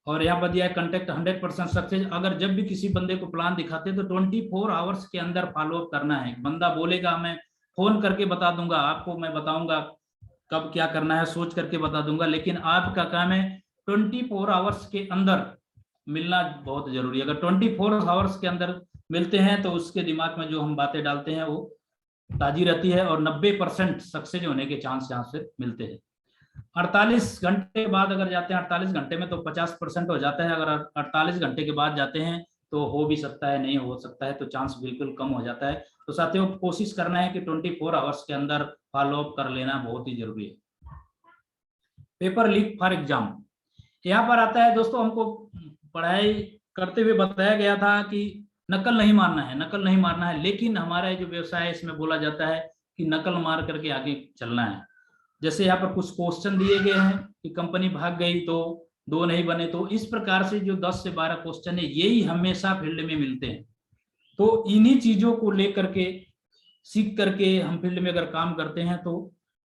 और यहाँ पर दिया है कंटेक्ट 100% सक्सेस। अगर जब भी किसी बंदे को प्लान दिखाते हैं तो 24 आवर्स के अंदर फॉलोअप करना है। बंदा बोलेगा मैं फोन करके बता दूंगा आपको, मैं बताऊंगा कब क्या करना है, सोच करके बता दूंगा, लेकिन आपका काम है 24 आवर्स के अंदर मिलना बहुत जरूरी है। अगर 24 आवर्स के अंदर मिलते हैं तो उसके दिमाग में जो हम बातें डालते हैं वो ताजी रहती है और 90% सक्सेस होने के चांस यहाँ से मिलते हैं। 48 घंटे बाद अगर जाते हैं, 48 घंटे में तो 50% हो जाता है। अगर 48 घंटे के बाद जाते हैं तो हो भी सकता है, नहीं हो सकता है, तो चांस बिल्कुल कम हो जाता है। तो साथियों कोशिश करना है कि 24 आवर्स के अंदर फॉलो अप कर लेना बहुत ही जरूरी है। पेपर लीक फॉर एग्जाम, यहाँ पर आता है दोस्तों, हमको पढ़ाई करते हुए बताया गया था कि नकल नहीं मारना है, नकल नहीं मारना है, लेकिन हमारा जो व्यवसाय है इसमें बोला जाता है कि नकल मार करके आगे चलना है। जैसे यहाँ पर कुछ क्वेश्चन दिए गए हैं कि कंपनी भाग गई तो 2 नहीं बने, तो इस प्रकार से जो 10 से 12 क्वेश्चन है यही हमेशा फील्ड में मिलते हैं। तो इन्हीं चीजों को लेकर के सीख करके हम फील्ड में अगर काम करते हैं तो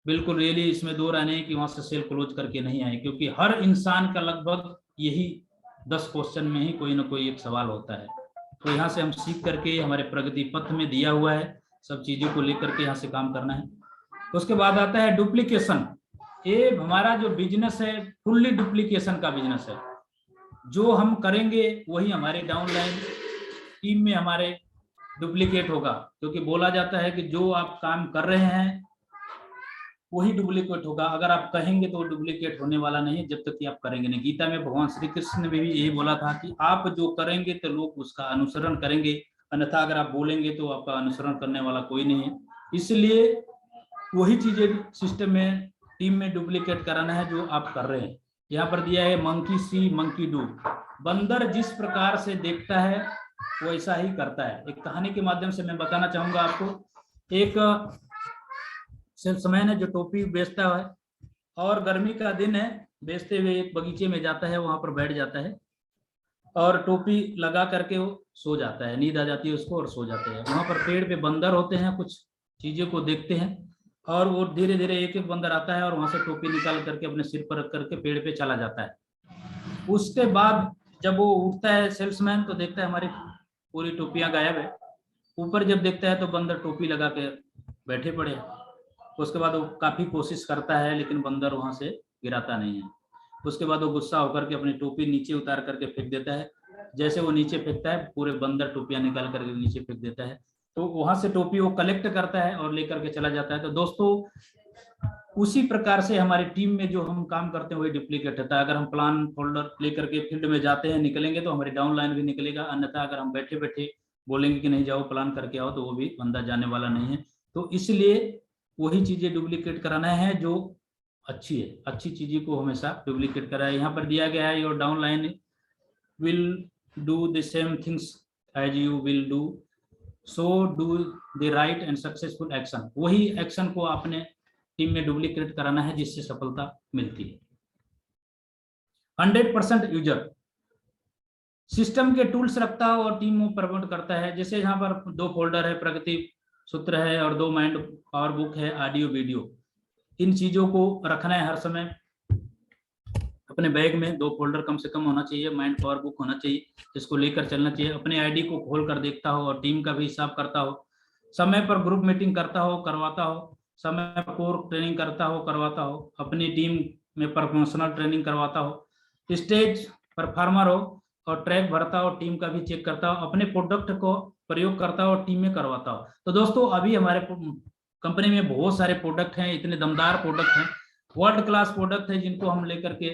बिल्कुल रियली इसमें दो राय नहीं कि वहां से सेल क्लोज करके नहीं आए, क्योंकि हर इंसान का लगभग यही 10 क्वेश्चन में ही कोई ना कोई एक सवाल होता है। तो यहाँ से हम सीख करके, हमारे प्रगति पथ में दिया हुआ है, सब चीजों को लेकर के यहाँ से काम करना है। उसके बाद आता है डुप्लीकेशन। ये हमारा जो बिजनेस है फुल्ली डुप्लीकेशन का बिजनेस है। जो हम करेंगे वही हमारे डाउनलाइन टीम में हमारे डुप्लीकेट होगा, क्योंकि बोला जाता है कि जो आप काम कर रहे हैं वही डुप्लीकेट होगा। अगर आप कहेंगे तो डुप्लीकेट होने वाला नहीं जब तक कि आप करेंगे नहीं। गीता में भगवान श्री कृष्ण ने भी यही बोला था कि आप जो करेंगे तो लोग उसका अनुसरण करेंगे, अन्यथा अगर आप बोलेंगे तो आपका अनुसरण करने वाला कोई नहीं है। इसलिए वही चीजें सिस्टम में टीम में डुप्लीकेट कराना है जो आप कर रहे हैं। यहाँ पर दिया है मंकी सी मंकी डू, बंदर जिस प्रकार से देखता है वैसा ही करता है। एक कहानी के माध्यम से मैं बताना चाहूंगा आपको। एक सेल्समैन है जो टोपी बेचता है और गर्मी का दिन है, बेचते हुए एक बगीचे में जाता है, वहां पर बैठ जाता है और टोपी लगा करके वो सो जाता है। नींद आ जाती है उसको और सो जाते हैं। वहां पर पेड़ पे बंदर होते हैं, कुछ चीजों को देखते हैं और वो धीरे धीरे एक एक बंदर आता है और वहां से टोपी निकाल करके अपने सिर पर रख करके पेड़ पे चला जाता है। उसके बाद जब वो उठता है सेल्समैन तो देखता है हमारी पूरी टोपियां गायब है। ऊपर जब देखता है तो बंदर टोपी लगा के बैठे पड़े हैं। उसके बाद वो काफी कोशिश करता है लेकिन बंदर वहां से गिराता नहीं है। उसके बाद वो गुस्सा होकर के अपनी टोपी नीचे उतार करके फेंक देता है। जैसे वो नीचे फेंकता है पूरे बंदर टोपियां निकाल करके नीचे फेंक देता है। तो वहां से टोपी वो कलेक्ट करता है और लेकर के चला जाता है। तो दोस्तों उसी प्रकार से हमारी टीम में जो हम काम करते हैं वही डुप्लीकेट होता है। अगर हम प्लान फोल्डर लेकर के फील्ड में जाते हैं, निकलेंगे तो हमारी डाउन लाइन भी निकलेगा, अन्यथा अगर हम बैठे बैठे बोलेंगे कि नहीं जाओ प्लान करके आओ तो वो भी बंदा जाने वाला नहीं है। तो इसलिए वही चीजें डुप्लीकेट कराना है जो अच्छी है, अच्छी चीजें को हमेशा डुप्लीकेट कराए। यहाँ पर दिया गया है your downline will do the same things as you will do, so do the right and successful action. वही एक्शन को आपने टीम में डुप्लीकेट कराना है जिससे सफलता मिलती है। 100% यूजर सिस्टम के टूल्स रखता है और टीम को प्रमोट करता है। जैसे यहाँ पर 2 फोल्डर है, प्रगति सूत्र है और 2 माइंड पावर बुक है, ऑडियो वीडियो। इन चीजों को रखना है हर समय अपने बैग में। 2 फोल्डर कम से कम होना चाहिए, माइंड पावर बुक होना चाहिए, इसको लेकर चलना चाहिए। अपने आईडी को खोल कर देखता हो और टीम का भी हिसाब करता हो, समय पर ग्रुप मीटिंग करता हो करवाता हो, समय पर कोर ट्रेनिंग करता हो करवाता हो, अपनी टीम में प्रमोशनल ट्रेनिंग करवाता हो, स्टेज परफॉर्मर हो और ट्रैक भरता हो, टीम का भी चेक करता हो, अपने प्रोडक्ट को प्रयोग करता हो और टीम में करवाता हो। तो दोस्तों अभी हमारे कंपनी में बहुत सारे प्रोडक्ट हैं, इतने दमदार प्रोडक्ट हैं, वर्ल्ड क्लास प्रोडक्ट है जिनको हम लेकर के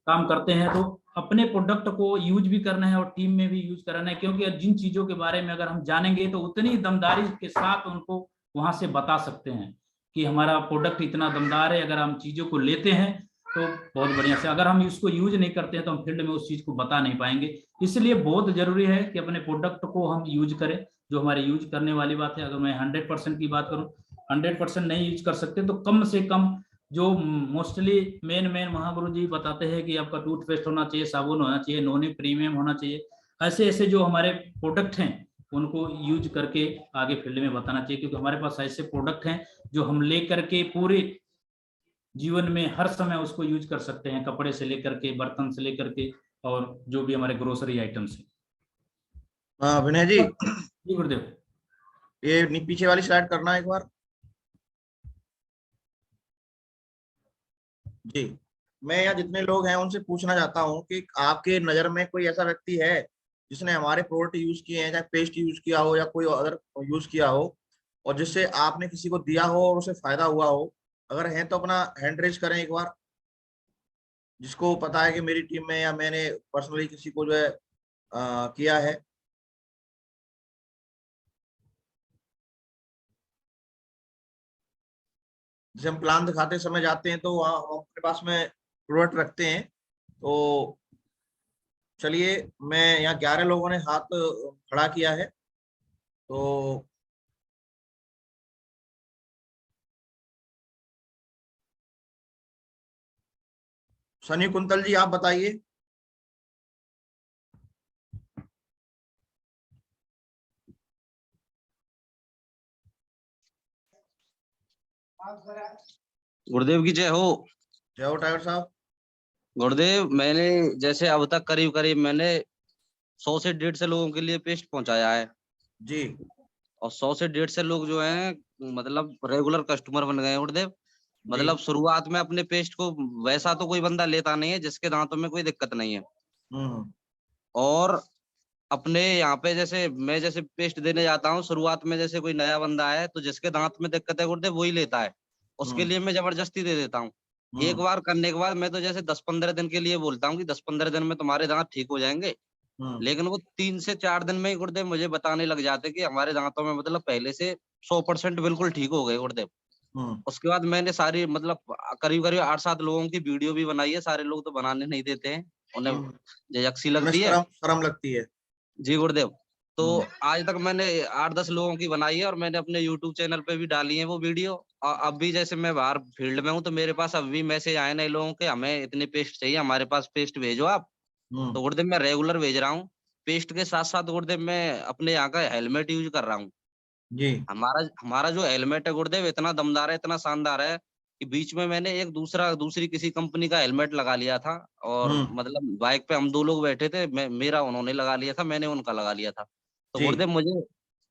काम करते हैं। तो अपने प्रोडक्ट को यूज भी करना है और टीम में भी यूज कराना है, क्योंकि जिन चीजों के बारे में अगर हम जानेंगे तो उतनी दमदारी के साथ उनको वहां से बता सकते हैं कि हमारा प्रोडक्ट इतना दमदार है। अगर हम चीजों को लेते हैं तो बहुत बढ़िया से, अगर हम इसको यूज नहीं करते हैं तो हम फील्ड में उस चीज को बता नहीं पाएंगे। इसलिए बहुत जरूरी है कि अपने प्रोडक्ट को हम यूज करें, जो हमारे यूज करने वाली बात है। अगर मैं 100% की बात करूं, 100% नहीं यूज कर सकते तो कम से कम जो मोस्टली मेन महागुरु जी बताते हैं कि आपका टूथपेस्ट होना चाहिए, साबुन होना चाहिए, नोनी प्रीमियम होना चाहिए, ऐसे ऐसे जो हमारे प्रोडक्ट हैं उनको यूज करके आगे फील्ड में बताना चाहिए। क्योंकि हमारे पास ऐसे प्रोडक्ट हैं जो हम लेकर के पूरे जीवन में हर समय उसको यूज कर सकते हैं, कपड़े से लेकर के, बर्तन से लेकर के और जो भी हमारे ग्रोसरी आइटम्स हैं। हाँ विनय जी, जी गुरुदेव। ये पीछे वाली स्लाइड करना एक बार जी। मैं यहाँ जितने लोग हैं उनसे पूछना चाहता हूँ कि आपके नजर में कोई ऐसा व्यक्ति है जिसने हमारे प्रोडक्ट यूज किए हैं, चाहे पेस्ट यूज किया हो या कोई अदर यूज किया हो, और जिससे आपने किसी को दिया हो और उसे फायदा हुआ हो? अगर है तो अपना हैंड रेज करें एक बार, जिसको पता है कि मेरी टीम में या मैंने पर्सनली किसी को जो है किया है। जैसे हम प्लान दिखाते समय जाते हैं तो वहाँ हम अपने पास में प्रोडक्ट रखते हैं। तो चलिए, मैं यहाँ 11 लोगों ने हाथ खड़ा किया है, तो सनी कुंतल जी आप बताइए। गुरुदेव की जय हो। जय हो टाइगर साहब। गुरुदेव, मैंने जैसे अब तक करीब करीब मैंने 100 से 150 लोगों के लिए पेस्ट पहुंचाया है। जी। और 100 से 150 लोग जो हैं मतलब रेगुलर कस्टमर बन गए हैं गुरुदेव। जी। मतलब शुरुआत में अपने पेस्ट को वैसा तो कोई बंदा लेता नहीं है जिसके दांतों में कोई दिक्कत नहीं है। हम्म। और अपने यहाँ पे जैसे मैं जैसे पेस्ट देने जाता हूँ, शुरुआत में जैसे कोई नया बंदा है तो जिसके दांत में दिक्कत है गुरुदेव वही लेता है। उसके हम्म। लिए मैं जबरदस्ती दे देता हूँ। एक हम्म। बार करने के बाद मैं तो जैसे 10-15 दिन के लिए बोलता हूँ कि 10-15 दिन में तुम्हारे दांत ठीक हो जाएंगे। हम्म। लेकिन वो 3 से 4 दिन में ही गुरुदेव मुझे बताने लग जाते कि हमारे दांतों में मतलब पहले से 100% बिल्कुल ठीक हो गए गुरुदेव। हम्म। उसके बाद मैंने सारी मतलब करीब करीब 8-7 लोगों की वीडियो भी बनाई है। सारे लोग तो बनाने नहीं देते हैं, उन्हें हम्म। झिझक सी उन्हें लगती है। शर्म शर्म लगती है। जी गुरुदेव। तो हम्म। आज तक मैंने 8-10 लोगों की बनाई है और मैंने अपने यूट्यूब चैनल पे भी डाली है वो वीडियो। और अब भी जैसे मैं बाहर फील्ड में हूँ तो मेरे पास अभी भी मैसेज आए नए लोगों के, हमें इतने पेस्ट चाहिए, हमारे पास पेस्ट भेजो आप। हम्म। तो गुरुदेव मैं रेगुलर भेज रहा हूँ। पेस्ट के साथ साथ गुरुदेव मैं अपने यहाँ का हेलमेट यूज कर रहा हूँ। जी। हमारा हमारा जो हेलमेट है गुरुदेव इतना दमदार है, इतना शानदार है कि बीच में मैंने एक दूसरी किसी कंपनी का हेलमेट लगा लिया था। और हम्म। मतलब बाइक पे हम 2 लोग बैठे थे, मेरा उन्होंने लगा लिया था, मैंने उनका लगा लिया था। तो जी। गुरुदेव मुझे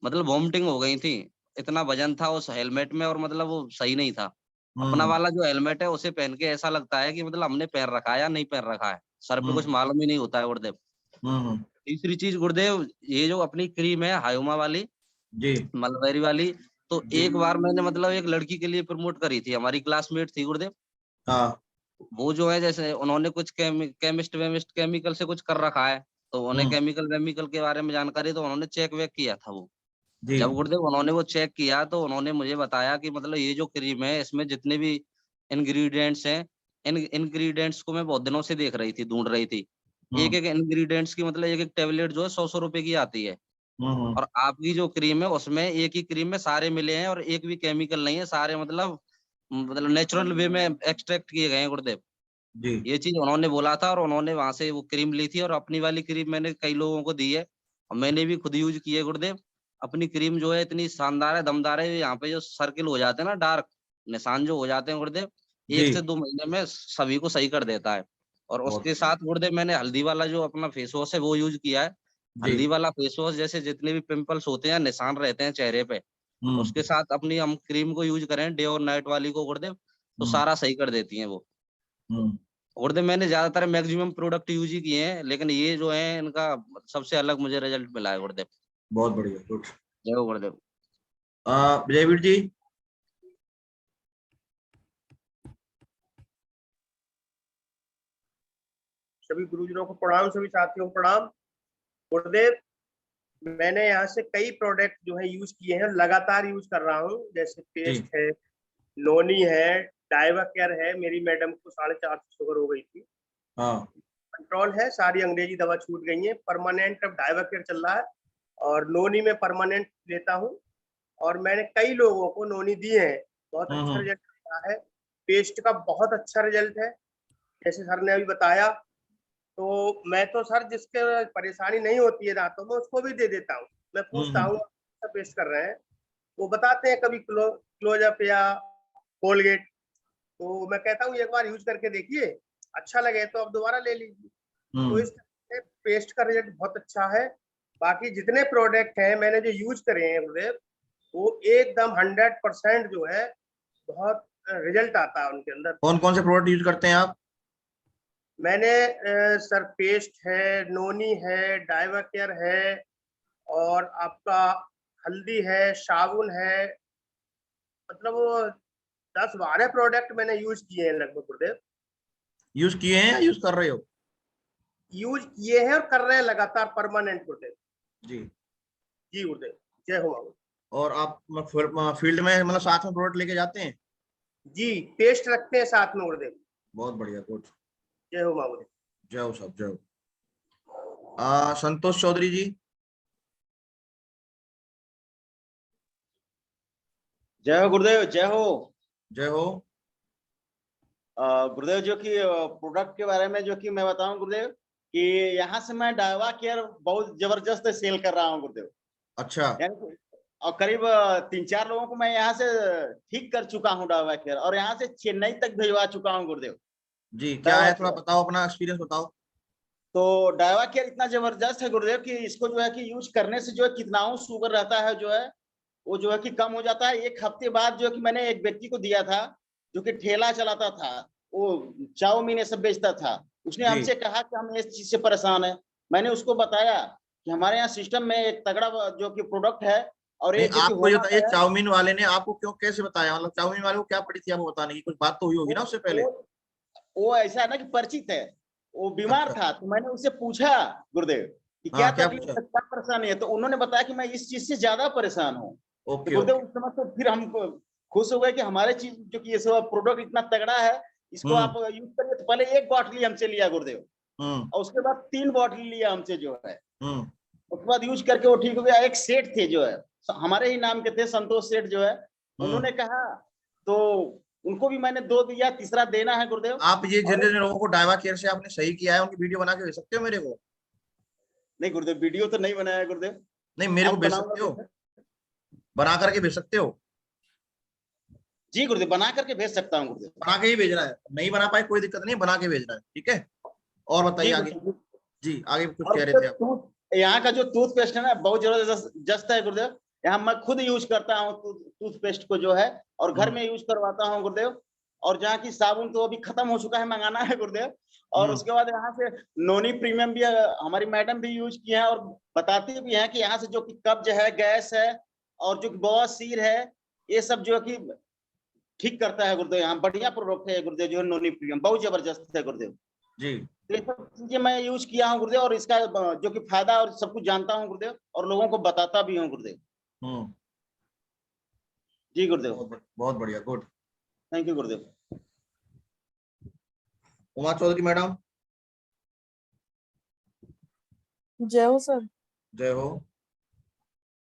मतलब वॉमिटिंग हो गई थी। इतना वजन था उस हेलमेट में और मतलब वो सही नहीं था। अपना हम्म। वाला जो हेलमेट है उसे पहन के ऐसा लगता है कि मतलब हमने पहन रखा है या नहीं पहन रखा है, सर पे कुछ हम्म। मालूम ही नहीं होता है गुरुदेव। हम्म। तीसरी चीज गुरुदेव, ये जो अपनी क्रीम है हायोमा वाली, जी। मलबेरी वाली, तो जी। एक बार मैंने मतलब एक लड़की के लिए प्रमोट करी थी, हमारी क्लासमेट थी गुरुदेव। हाँ। वो जो है जैसे उन्होंने कुछ केमिस्ट वेमिस्ट केमिकल से कुछ कर रखा है, तो उन्हें हम्म। केमिकल वेमिकल के बारे में जानकारी, तो उन्होंने चेक वेक किया था वो। जी। जब गुरुदेव उन्होंने वो चेक किया तो उन्होंने मुझे बताया कि मतलब ये जो क्रीम है इसमें जितने भी इंग्रेडिएंट्स हैं, इन इंग्रेडिएंट्स को मैं बहुत दिनों से देख रही थी, ढूंढ रही थी। एक हम्म। एक इंग्रेडिएंट्स की मतलब एक एक टेबलेट जो है 100-100 रुपए की आती है। हम्म। और आपकी जो क्रीम है उसमें एक ही क्रीम में सारे मिले हैं और एक भी केमिकल नहीं है, सारे मतलब नेचुरल वे में एक्सट्रैक्ट किए गए हैं गुरुदेव। जी। ये चीज उन्होंने बोला था और उन्होंने वहां से वो क्रीम ली थी और अपनी वाली क्रीम मैंने कई लोगों को दी है और मैंने भी खुद यूज की है गुरुदेव। अपनी क्रीम जो है इतनी शानदार है, दमदार है। यहाँ पे जो सर्किल हो जाते हैं ना, डार्क निशान जो हो जाते हैं गुरुदेव, जी। 1 से 2 महीने में सभी को सही कर देता है। और बहुत उसके बढ़िया। साथ गुरुदेव मैंने हल्दी वाला जो अपना फेस वॉश है वो यूज किया है। जी। हल्दी वाला फेस वॉश जैसे जितने भी पिंपल्स होते हैं, निशान रहते हैं चेहरे पे, हम्म। उसके साथ अपनी हम क्रीम को यूज करें डे और नाइट वाली को गुरुदेव, तो हम्म। सारा सही कर देती हैं वो। हम्म। गुरुदेव मैंने ज्यादातर मैक्सिमम प्रोडक्ट यूज ही किए हैं, लेकिन ये जो है इनका सबसे अलग मुझे रिजल्ट मिला है गुरुदेव। बहुत बढ़िया, गुड। जय हो गुरुदेव। विजयवीर जी। सभी गुरुजनों को प्रणाम, सभी साथियों को प्रणाम। गुरुदेव, मैंने यहाँ से कई प्रोडक्ट जो है यूज किए हैं, लगातार यूज कर रहा हूँ। जैसे जी। पेस्ट है, नोनी है, डाइवा केयर है। मेरी मैडम को 450 शुगर हो गई थी, हाँ। कंट्रोल है, सारी अंग्रेजी दवा छूट गई है। परमानेंट अब डाइवा केयर चल रहा है और नोनी में परमानेंट लेता हूँ। और मैंने कई लोगों को नोनी दी है, बहुत अच्छा हम्म। रिजल्ट मिला है। पेस्ट का बहुत अच्छा रिजल्ट है, जैसे सर ने अभी बताया। तो मैं तो सर जिसके परेशानी नहीं होती है दांतों में उसको भी दे देता हूँ। मैं पूछता हूँ पेस्ट कर रहे हैं, वो बताते हैं कभी क्लोजअप या कोलगेट, तो मैं कहता हूँ एक बार यूज करके देखिए, अच्छा लगे तो आप दोबारा ले लीजिए। तो हम्म। इस तरह से पेस्ट का रिजल्ट बहुत अच्छा है। बाकी जितने प्रोडक्ट हैं मैंने जो यूज करे हैं गुरुदेव, वो एकदम 100% जो है बहुत रिजल्ट आता है उनके अंदर। कौन कौन से प्रोडक्ट यूज करते हैं आप? मैंने सर पेस्ट है, नोनी है, डाइवा केयर है, और आपका हल्दी है, साबुन है, मतलब वो 10-12 प्रोडक्ट मैंने यूज किए हैं लगभग गुरुदेव। यूज किए हैं या यूज कर रहे हो? यूज किए हैं और कर रहे हैं लगातार, परमानेंट गुरुदेव। जी। जी गुरुदेव, जय हो माँ। और आप फील्ड में मतलब साथ में प्रोडक्ट लेके जाते हैं? जी, टेस्ट रखते हैं साथ में गुरुदेव। बहुत बढ़िया, गुड। जय हो माँ गुरुदेव। जय हो साहब, जय हो। संतोष चौधरी जी। जय हो गुरुदेव, जय हो। जय हो। गुरुदेव, जो कि प्रोडक्ट के बारे में जो कि मैं बताऊं गुरुदेव, कि यहाँ से मैं डायवा केयर बहुत जबरदस्त सेल कर रहा हूँ गुरुदेव। अच्छा। यानी कि और करीब 3-4 लोगों को मैं यहाँ से ठीक कर चुका हूँ डायवा केयर, और यहाँ से चेन्नई तक भिजवा चुका हूँ गुरुदेव। जी, क्या है, थोड़ा बताओ, अपना एक्सपीरियंस बताओ। तो डायवा केयर इतना जबरदस्त है गुरुदेव कि इसको जो है कि यूज करने से जो है कितनाऊ शुगर रहता है जो है वो जो है कि कम हो जाता है। 1 हफ्ते बाद जो है कि मैंने एक व्यक्ति को दिया था जो कि ठेला चलाता था, वो चाउमीन ये सब बेचता था। उसने जी। हमसे कहा कि हम इस चीज से परेशान है। मैंने उसको बताया कि हमारे यहाँ सिस्टम में एक तगड़ा जो कि प्रोडक्ट है, और नहीं, ये जो कि आपको होमा ये का है। चाउमीन वाले ने आपको क्यों, कैसे बताया, मतलब चाउमीन वाले को क्या पड़ी थी आपको बताने की? कुछ बात तो हुई होगी ना उससे पहले। वो वो ऐसा है ना कि परिचित है, वो बीमार अच्छा। था। तो मैंने उससे पूछा गुरुदेव कि क्या हाँ, क्या तकलीफ पूछा? है, क्या परेशानी है, तो उन्होंने बताया कि मैं इस चीज से ज्यादा परेशान हूँ। तो ओके गुरुदेव ओके। उस समय तो फिर हम खुश हो गए कि हमारे चीज जो कि ये सब प्रोडक्ट इतना तगड़ा है, इसको आप हम्म यूज करिए। तो पहले 1 बॉटल ही हमसे लिया गुरुदेव, हम्म और उसके बाद 3 बॉटल लिया हमसे जो है। हम्म उसके बाद यूज करके वो ठीक हो गया। एक सेठ थे जो है, हमारे ही नाम के थे, संतोष सेठ जो है, हम्म। उन्होंने कहा, तो उनको भी मैंने 2 दिया, तीसरा देना है गुरुदेव। आप ये जिन और जिन लोगों को डायवा केयर से आपने सही किया है, उनकी वीडियो बना के भेज सकते हो मेरे को? नहीं गुरुदेव, वीडियो तो नहीं बनाया गुरुदेव, नहीं, मेरे को आज भेज बनाऊंगा सकते हो, गुरुदेव। बना करके भेज सकते हो। जी गुरुदेव, बना करके भेज सकता हूँ गुरुदेव। बना के ही भेजना है, नहीं बना पाए कोई दिक्कत नहीं, बना के भेजना है, ठीक है। और बताइए जी आगे। गुरुदेव। जी, आगे कुछ और कह रहे थे आप। यहाँ का जो टूथपेस्ट है ना, बहुत जबरदस्त है गुरुदेव। यहाँ मैं खुद यूज करता हूँ टूथपेस्ट को जो है, और घर हम्म में यूज करवाता हूँ गुरुदेव। और जहाँ की साबुन तो अभी खत्म हो चुका है, मंगाना है गुरुदेव। और हम्म उसके बाद यहाँ से नोनी प्रीमियम भी हमारी मैडम भी यूज किए हैं, और बताती भी हैं कि यहाँ से जो कि कब्ज है, गैस है, और जो कि बवासीर है, ये सब जो है कि ठीक करता है गुरुदेव। यहाँ बढ़िया प्रोडक्ट है गुरुदेव, जो है नोनी प्रीमियम बहुत जबरदस्त है गुरुदेव। जी। तो ये सब चीजें मैं यूज किया हूँ गुरुदेव, और इसका जो कि फायदा और सब कुछ जानता हूँ गुरुदेव, और लोगों को बताता भी हूँ गुरुदेव। हम्म। जी गुरुदेव। बहुत बढ़िया, good. Thank you Gurudev. Uma Chaudhary madam. जय हो सर। जय हो।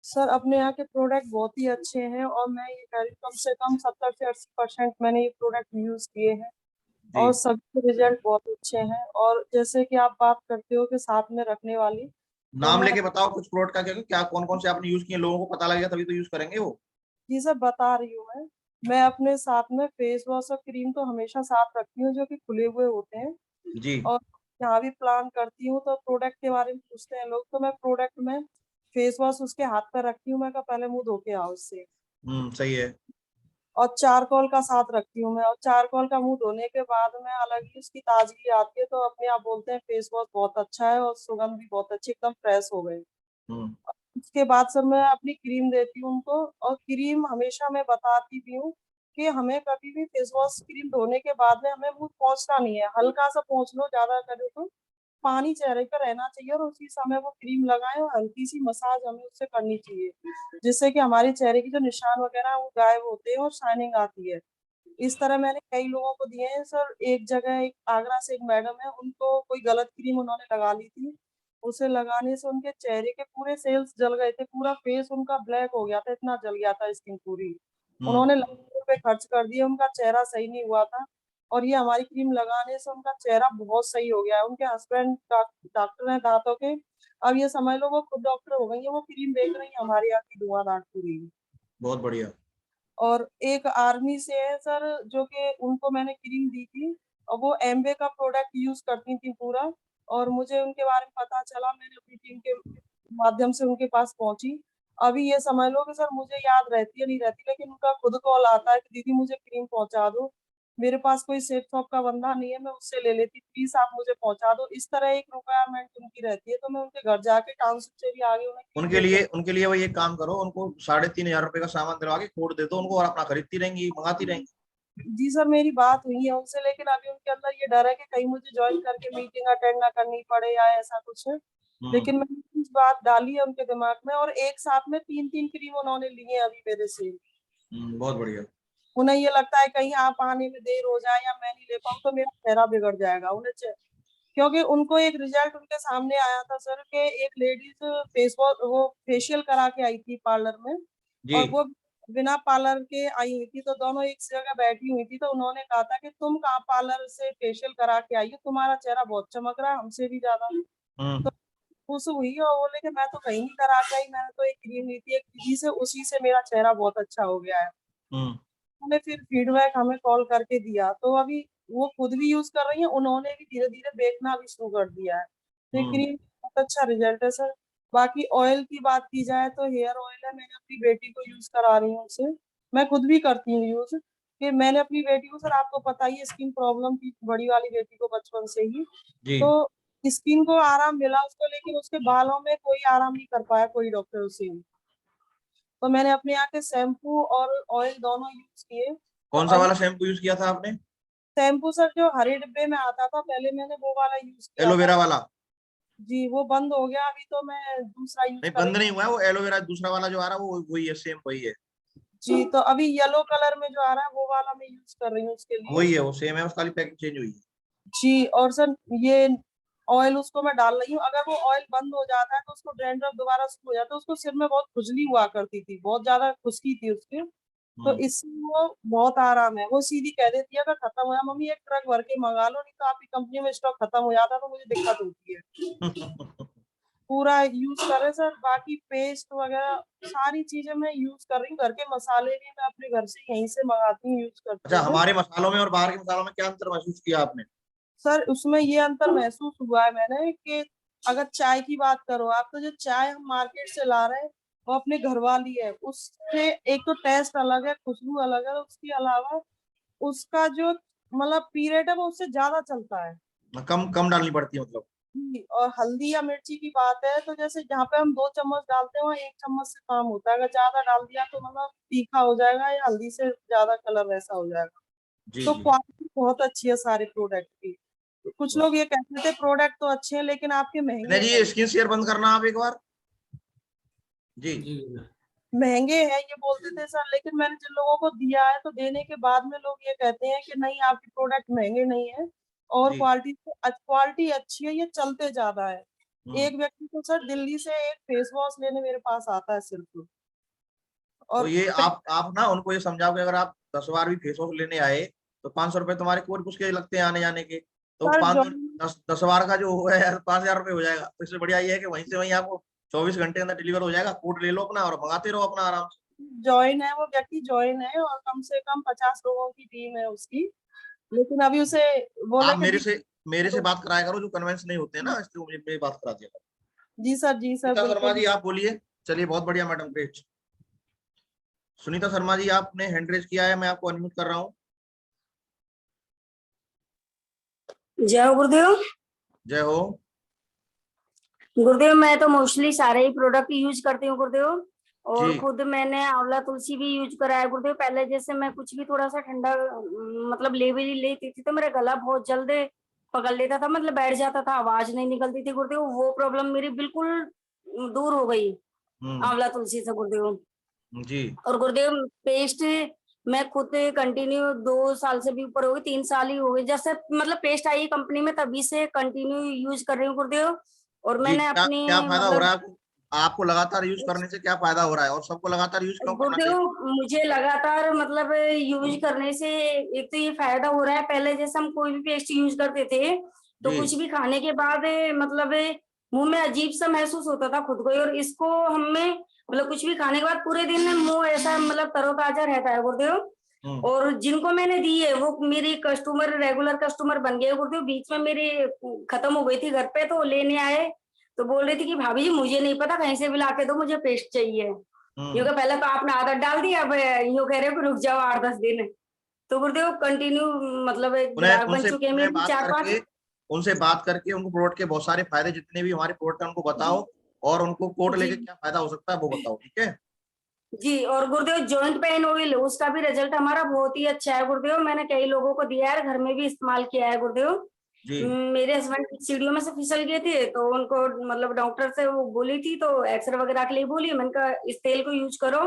सर अपने यहाँ के प्रोडक्ट बहुत ही अच्छे हैं, और मैं ये कह रही हूँ कम से कम 70 से 80% मैंने ये प्रोडक्ट यूज किए हैं, जी। और सभी रिजल्ट बहुत अच्छे हैं। और जैसे कि आप बात करते हो कि साथ में रखने वाली, तो नाम मैं लेके बताओ कुछ प्रोडक्ट का, क्या क्या कौन कौन से आपने यूज किए, लोगों को पता लगेगा तभी तो यूज करेंगे वो। ये सब बता रही हूँ। मैं अपने साथ में फेस वॉश और क्रीम तो हमेशा साथ रखती हूँ, जो कि खुले हुए होते हैं। जी। और यहाँ भी प्लान करती हूँ तो प्रोडक्ट के बारे में पूछते हैं लोग, तो मैं प्रोडक्ट में फेस वॉश उसके हाथ पर रखती हूँ, मैं कहा पहले मुंह धो के आओ उससे। सही है। और चारकोल का साथ रखती हूँ मैं, और चारकोल का मुंह धोने के बाद में अलग ही उसकी ताजगी आती है, तो अपने आप बोलते हैं फेस वॉश बहुत अच्छा है, और सुगंध भी बहुत अच्छी, एकदम फ्रेश हो गए। हम्म उसके बाद सर मैं अपनी क्रीम देती हूँ उनको, और क्रीम हमेशा मैं बताती भी हूँ कि हमें कभी भी फेस वॉश क्रीम धोने के बाद में हमें मुंह पोंछना नहीं है, हल्का सा पोंछ लो, ज्यादा करो तो पानी चेहरे पर रहना चाहिए, और उसी समय वो क्रीम लगाएं, और हल्की सी मसाज हमें उससे करनी चाहिए, जिससे कि हमारे चेहरे की जो निशान वगैरह है वो गायब होते हैं और शाइनिंग आती है। इस तरह मैंने कई लोगों को दिए हैं सर। एक जगह एक आगरा से एक मैडम है, उनको कोई गलत क्रीम उन्होंने लगा ली थी, उसे लगाने से उनके चेहरे के पूरे सेल्स जल गए थे, पूरा फेस उनका ब्लैक हो गया था, इतना जल गया था स्किन पूरी। हम्म उन्होंने लाखों रुपए खर्च कर दिए, उनका चेहरा सही नहीं हुआ था, और ये हमारी क्रीम लगाने से उनका चेहरा बहुत सही हो गया है। उनके हस्बैंड डॉक्टर हैं दांतों के, अब ये समझ लो वो खुद डॉक्टर हो गई है, वो क्रीम बेच रही है हमारे यहाँ की धुआंधार पूरी। बहुत बढ़िया। और एक आर्मी से है सर, जो कि उनको मैंने क्रीम दी थी, और वो एम्बे का प्रोडक्ट यूज करती थी पूरा, और मुझे उनके बारे में पता चला, मैंने अपनी टीम के माध्यम से उनके पास पहुंची। अभी ये समझ लो कि सर मुझे याद रहती है नहीं रहती, लेकिन उनका खुद कॉल आता है कि दीदी मुझे क्रीम पहुंचा दो। मेरे पास कोई सेफ शॉप का बंदा नहीं है, मैं उससे ले लेती, प्लीज आप मुझे पहुंचा दो। इस तरह एक रिक्वायरमेंट उनकी रहती है, तो मैं उनके घर जाके टाउनशिप से भी आगे उन्हें क्रीम लेके उनके लिए वही एक काम करो, उनको 3,500 रुपए का सामान दिलवा के कोड दे दो उनको, और अपना खरीदती रहेंगी, मंगाती रहेंगी। जी सर, मेरी बात हुई है उनसे, लेकिन अभी उनके अंदर ये डर है कि कहीं मुझे ज्वाइन करके मीटिंग अटेंड ना करनी पड़े या ऐसा कुछ है। लेकिन मैंने इस बात डाली है उनके दिमाग में, और एक साथ में 3-3 क्रीम उन्होंने ली है अभी मेरे से। बहुत बढ़िया। उन्हें ये लगता है कहीं आप आने में देर हो जाए या मैं नहीं ले पाऊँ तो मेरा चेहरा बिगड़ जाएगा। क्योंकि उनको एक रिजल्ट उनके सामने आया था सर, कि एक लेडीज फेस वॉश वो फेशियल करा के आई थी पार्लर में, जी। और वो बिना पार्लर के आई हुई थी, तो दोनों एक जगह बैठी हुई थी, तो उन्होंने कहा था कि तुम कहाँ पार्लर से फेशियल करा के आई हो, तुम्हारा चेहरा बहुत चमक रहा है हमसे भी ज्यादा। तो खुश हुई और बोले कि मैं तो कहीं नहीं करा के आई, मैंने तो एक क्रीम ली थी एक दीदी से, उसी से मेरा चेहरा बहुत अच्छा हो गया है। उन्होंने फिर फीडबैक हमें कॉल करके दिया, तो अभी वो खुद भी यूज कर रही है, उन्होंने भी धीरे धीरे बेचना भी शुरू कर दिया है। तो क्रीम बहुत अच्छा रिजल्ट है सर। बाकी ऑयल की बात की जाए तो हेयर ऑयल है, मैंने अपनी बेटी को यूज करा रही हूँ उसे, मैं खुद भी करती हूँ यूज। कि मैंने अपनी बेटी को, सर आपको पता ही है स्किन प्रॉब्लम थी बड़ी वाली बेटी को बचपन से ही, जी। तो स्किन को आराम मिला उसको, लेकिन उसके बालों में कोई आराम नहीं कर पाया कोई डॉक्टर उसे। तो मैंने अपने यहाँ के शैम्पू और ऑयल दोनों यूज किए। तो कौन सा अभी वाला शैम्पू यूज किया था आपने? शैम्पू सर जो हरे डिब्बे में आता था पहले, मैंने वो वाला यूज किया था। एलोवेरा वाला? जी वो बंद हो गया, अभी तो मैं दूसरा यूज नहीं, कर रही बंद नहीं हूँ। हुआ है वो एलोवेरा, दूसरा वाला जो आ रहा है वो वही है, सेम वही है। जी तो अभी येलो कलर में जो आ रहा है वो वाला मैं यूज कर रही हूँ उसके लिए। वही है, वो सेम है, उसका खाली पैकेट चेंज हुई है। जी और सर ये ऑयल उसको मैं डाल रही हूँ, अगर वो ऑयल बंद हो जाता है तो उसको डैंड्रफ दोबारा शुरू हो जाता है, उसको सिर में बहुत खुजली हुआ करती थी, बहुत ज्यादा खुशकी थी उसके। तो इससे वो बहुत आराम है, वो सीधी कह देती है अगर खत्म हो, मम्मी एक ट्रक भर के मंगा लो, नहीं तो आपकी कंपनी में स्टॉक खत्म हो जाता है तो मुझे दिक्कत होती है। पूरा यूज करे सर। बाकी पेस्ट वगैरह सारी चीजें मैं यूज कर रही हूँ, घर के मसाले भी मैं अपने घर से यहीं से मंगाती हूँ, यूज करती अच्छा, हूँ मैं। हमारे मसालों में और बाहर के मसालों में क्या अंतर महसूस किया आपने? सर उसमें ये अंतर महसूस हुआ है मैंने कि अगर चाय की बात करो आप, तो जो चाय हम मार्केट से ला रहे हैं वो अपने घर वाली है, उससे एक तो टेस्ट अलग है, खुशबू अलग है, उसके अलावा उसका जो मतलब पीरियड है वो उससे ज्यादा चलता है। कम कम डालनी पड़ती है मतलब? जी, और हल्दी या मिर्ची की बात है तो जैसे जहाँ पे हम 2 चम्मच डालते हैं वहाँ 1 चम्मच से काम होता है, अगर ज्यादा डाल दिया तो मतलब तीखा हो जाएगा या हल्दी से ज्यादा कलर वैसा हो जाएगा। जी तो जी। क्वालिटी बहुत अच्छी है सारे प्रोडक्ट की। तो कुछ लोग ये कहते थे प्रोडक्ट तो अच्छे हैं लेकिन आपके नहीं महंगे जी, हैं। स्किन शेयर बंद करना आप एक बार। जी। जी महंगे हैं ये बोलते थे सर, लेकिन मैंने जिन लोगों को दिया है तो देने के बाद में लोग ये कहते हैं कि नहीं आपके प्रोडक्ट महंगे नहीं है और जी। क्वालिटी अच्छी है, ये चलते ज्यादा है। एक व्यक्ति तो सर दिल्ली से एक फेस वॉश लेने मेरे पास आता है सिर्फ। तो और ये आप ना उनको ये समझाओ कि अगर आप 10 बार भी फेस वॉश लेने आए तो 500 रुपए तुम्हारे कोट उसके लगते हैं आने जाने के, तो सर जो 10 बार का जो है 5,000 रुपये हो जाएगा। तो इससे बढ़िया ये है कि वहीं से वहीं आपको 24 घंटे के अंदर डिलीवर हो जाएगा, कोड ले लो अपना और मंगाते रहो अपना आराम से। ज्वाइन है, वो व्यक्ति ज्वाइन है और कम से कम 50 लोगों की टीम है उसकी, लेकिन अभी उसे बोला आप कि मेरे से बात कराया करो, जो कन्वेंस नहीं होते हैं ना, इसलिए मुझे बात करा दिया करो। जी सर सुनीता शर्मा बिल्कुल। जी आप बोलिए। चलिए, बहुत बढ़िया मैडम, ग्रेट। सुनीता शर्मा जी आपने हैंड रेज किया है, मैं आपको अनम्यूट कर रहा हूँ। जय हो गुरुदेव। जय हो। गुरुदेव मैं तो मोस्टली सारे ही प्रोडक्ट यूज करती हूँ गुरुदेव, और जी। खुद मैंने आंवला तुलसी भी यूज करा है गुरुदेव। पहले जैसे मैं कुछ भी थोड़ा सा ठंडा मतलब ले भी लेती थी तो मेरा गला बहुत जल्द पकड़ लेता था, मतलब बैठ जाता था, आवाज नहीं निकलती थी गुरुदेव। वो प्रॉब्लम मेरी बिल्कुल दूर हो गई आंवला तुलसी से गुरुदेव। जी। और गुरुदेव पेस्ट मैं खुद कंटिन्यू 2 साल से भी ऊपर हो गई, 3 साल ही हो गए जैसे मतलब पेस्ट आई कंपनी में, तभी से कंटिन्यू यूज कर रही हूँ गुरुदेव। और जी, मैंने क्या अपनी क्या फायदा हो रहा मतलब है आपको? आपको लगातार यूज करने से क्या फायदा हो रहा है, और सबको लगातार यूज क्यों करना चाहिए? गुरुदेव मुझे लगातार मतलब यूज करने से एक तो ये फायदा हो रहा है, पहले जैसे हम कोई भी पेस्ट यूज करते थे तो जी। कुछ भी खाने के बाद मतलब मुंह में अजीब सा महसूस होता था खुद को, और इसको हमें मतलब कुछ भी खाने के बाद पूरे दिन मुंह ऐसा मतलब तरोताजा रहता है गुरुदेव। और जिनको मैंने दी है वो मेरी कस्टमर रेगुलर कस्टमर बन गए गुरुदेव। बीच में मेरी खत्म हो गई थी घर पे, तो लेने आए तो बोल रही थी कि भाभी जी मुझे नहीं पता, कहीं से भी ला के दो, मुझे पेस्ट चाहिए। क्योंकि पहले तो आपने आदत डाल दी, अब यूं कह रहे हो कि रुक जाओ 8-10 दिन। तो गुरुदेव कंटिन्यू मतलब एक ग्राहक बन चुके हैं मेरे 4-5। उनसे बात करके उनको प्रोडक्ट के बहुत सारे फायदे जितने भी हमारे प्रोडक्ट है उनको बताओ, और उनको कोड लेके क्या फायदा हो सकता है वो बताओ, ठीक है। जी, और गुरुदेव जॉइंट पेन ऑयल उसका भी रिजल्ट हमारा बहुत ही अच्छा है गुरुदेव, मैंने कई लोगों को दिया है, घर में भी इस्तेमाल किया है गुरुदेव। मेरे हस्बैंड सीढ़ियों में से फिसल गए थे, तो उनको मतलब डॉक्टर से वो बोली थी, तो एक्सरे वगैरह के लिए बोली, मैंने कहा इस तेल को यूज करो।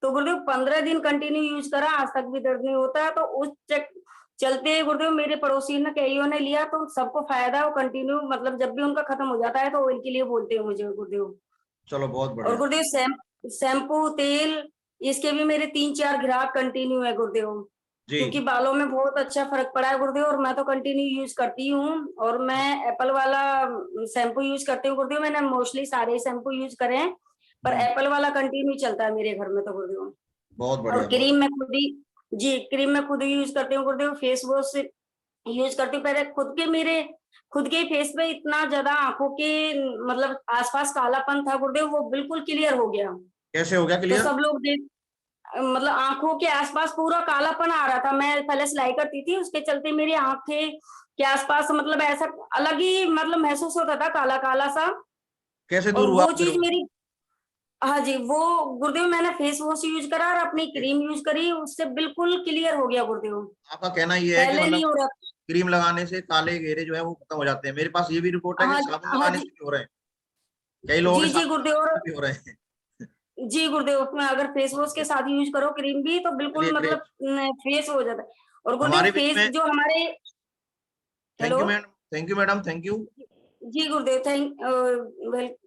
तो गुरुदेव 15 दिन कंटिन्यू यूज करा, आज तक भी दर्द नहीं होता है। तो उस चलते गुरुदेव मेरे पड़ोसी ने कईयों ने लिया, तो सबको फायदा है, कंटिन्यू मतलब जब भी उनका खत्म हो जाता है तो ऑयल के लिए बोलते हैं मुझे गुरुदेव। चलो बहुत बढ़िया। और गुरुदेव शैम्पू तेल इसके भी मेरे 3-4 ग्राहक कंटिन्यू है गुरुदेव, क्योंकि बालों में बहुत अच्छा फर्क पड़ा है गुरुदेव, और मैं तो कंटिन्यू यूज करती हूँ। और मैं एप्पल वाला शैम्पू यूज करती हूँ गुरुदेव, मैंने मोस्टली सारे शैम्पू यूज करे हैं, पर एप्पल वाला कंटिन्यू चलता है मेरे घर में तो गुरुदेव। बहुत बढ़िया। और क्रीम में खुद ही क्रीम में खुद ही यूज करती हूँ गुरुदेव, फेस वॉश यूज करती हूँ। पहले खुद के फेस पे इतना ज्यादा आंखों के मतलब आसपास कालापन था गुरुदेव, वो बिल्कुल क्लियर हो गया। कैसे हो गया क्लियर? तो सब लोग मतलब आंखों के आसपास पूरा कालापन आ रहा था, मैं पहले सिलाई करती थी, उसके चलते मेरी आंखें के आसपास मतलब ऐसा अलग ही मतलब महसूस होता था, काला काला सा। कैसे दूर हुआ? वो चीज मेरी, हाँ जी, वो गुरुदेव मैंने फेस वॉश यूज करा और अपनी क्रीम यूज करी, उससे बिल्कुल क्लियर हो गया गुरुदेव। आपका कहना ये है कि पहले नहीं हो रहा, क्रीम लगाने से काले घेरे जो है वो खत्म हो जाते हैं। मेरे पास ये भी रिपोर्ट है कि साबुन लगाने से भी हो रहे हैं, कई लोगों के साथ गुरुदेव भी हो रहे हैं। जी गुरुदेव, उसमें अगर फेस वॉश के साथ यूज करो क्रीम भी, तो बिल्कुल मतलब फेस हो जाता है। और गुरुदेव फेस जो हमारे, hello, thank you madam, thank you. जी गुरुदेव,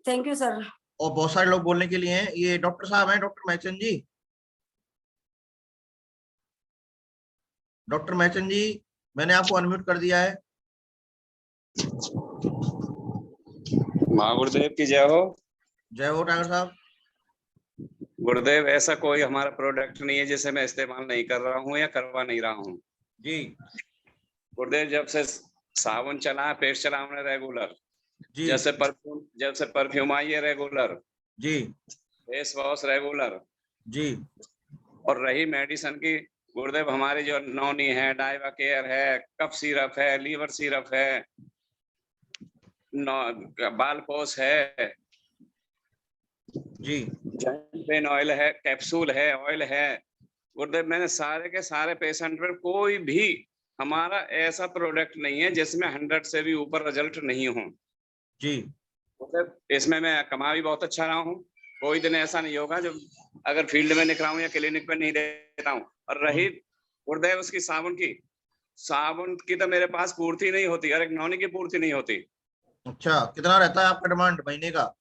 थैंक यू सर। और बहुत सारे लोग बोलने के लिए हैं, ये डॉक्टर साहब हैं, डॉक्टर महचंद जी। डॉक्टर महचंद जी, मैंने आपको अनम्यूट कर दिया है। माँ गुरुदेव की जय हो। जय हो टाइगर साहब। गुरुदेव, ऐसा कोई हमारा प्रोडक्ट नहीं है जिसे मैं इस्तेमाल नहीं कर रहा हूँ या करवा नहीं रहा हूँ जी। गुरुदेव, जब से साबुन चला है, पेस्ट चला हमने रेगुलर, जब से परफ्यूम आई है रेगुलर जी, फेस वॉश रेगुलर जी। और रही मेडिसिन की गुरुदेव, हमारी जो नौनी है, डाइवा केयर है, कफ सिरप है, लीवर सिरप है, बाल पोस है जी, पेन ऑयल है, कैप्सूल है, ऑयल है। गुरुदेव, मैंने सारे के सारे पेशेंट पर कोई भी हमारा ऐसा प्रोडक्ट नहीं है जिसमें 100 से भी ऊपर रिजल्ट नहीं हो जी। गुरुदेव, इसमें मैं कमा भी बहुत अच्छा रहा हूँ, कोई दिन ऐसा नहीं होगा जो अगर फील्ड में निकला हूँ या क्लिनिक पे नहीं देता हूँ। और रही गुरुदेव उसकी साबुन की तो मेरे पास पूर्ति नहीं होती, और एक नौनी की पूर्ति नहीं होती। अच्छा, कितना रहता है आपका डिमांड महीने का?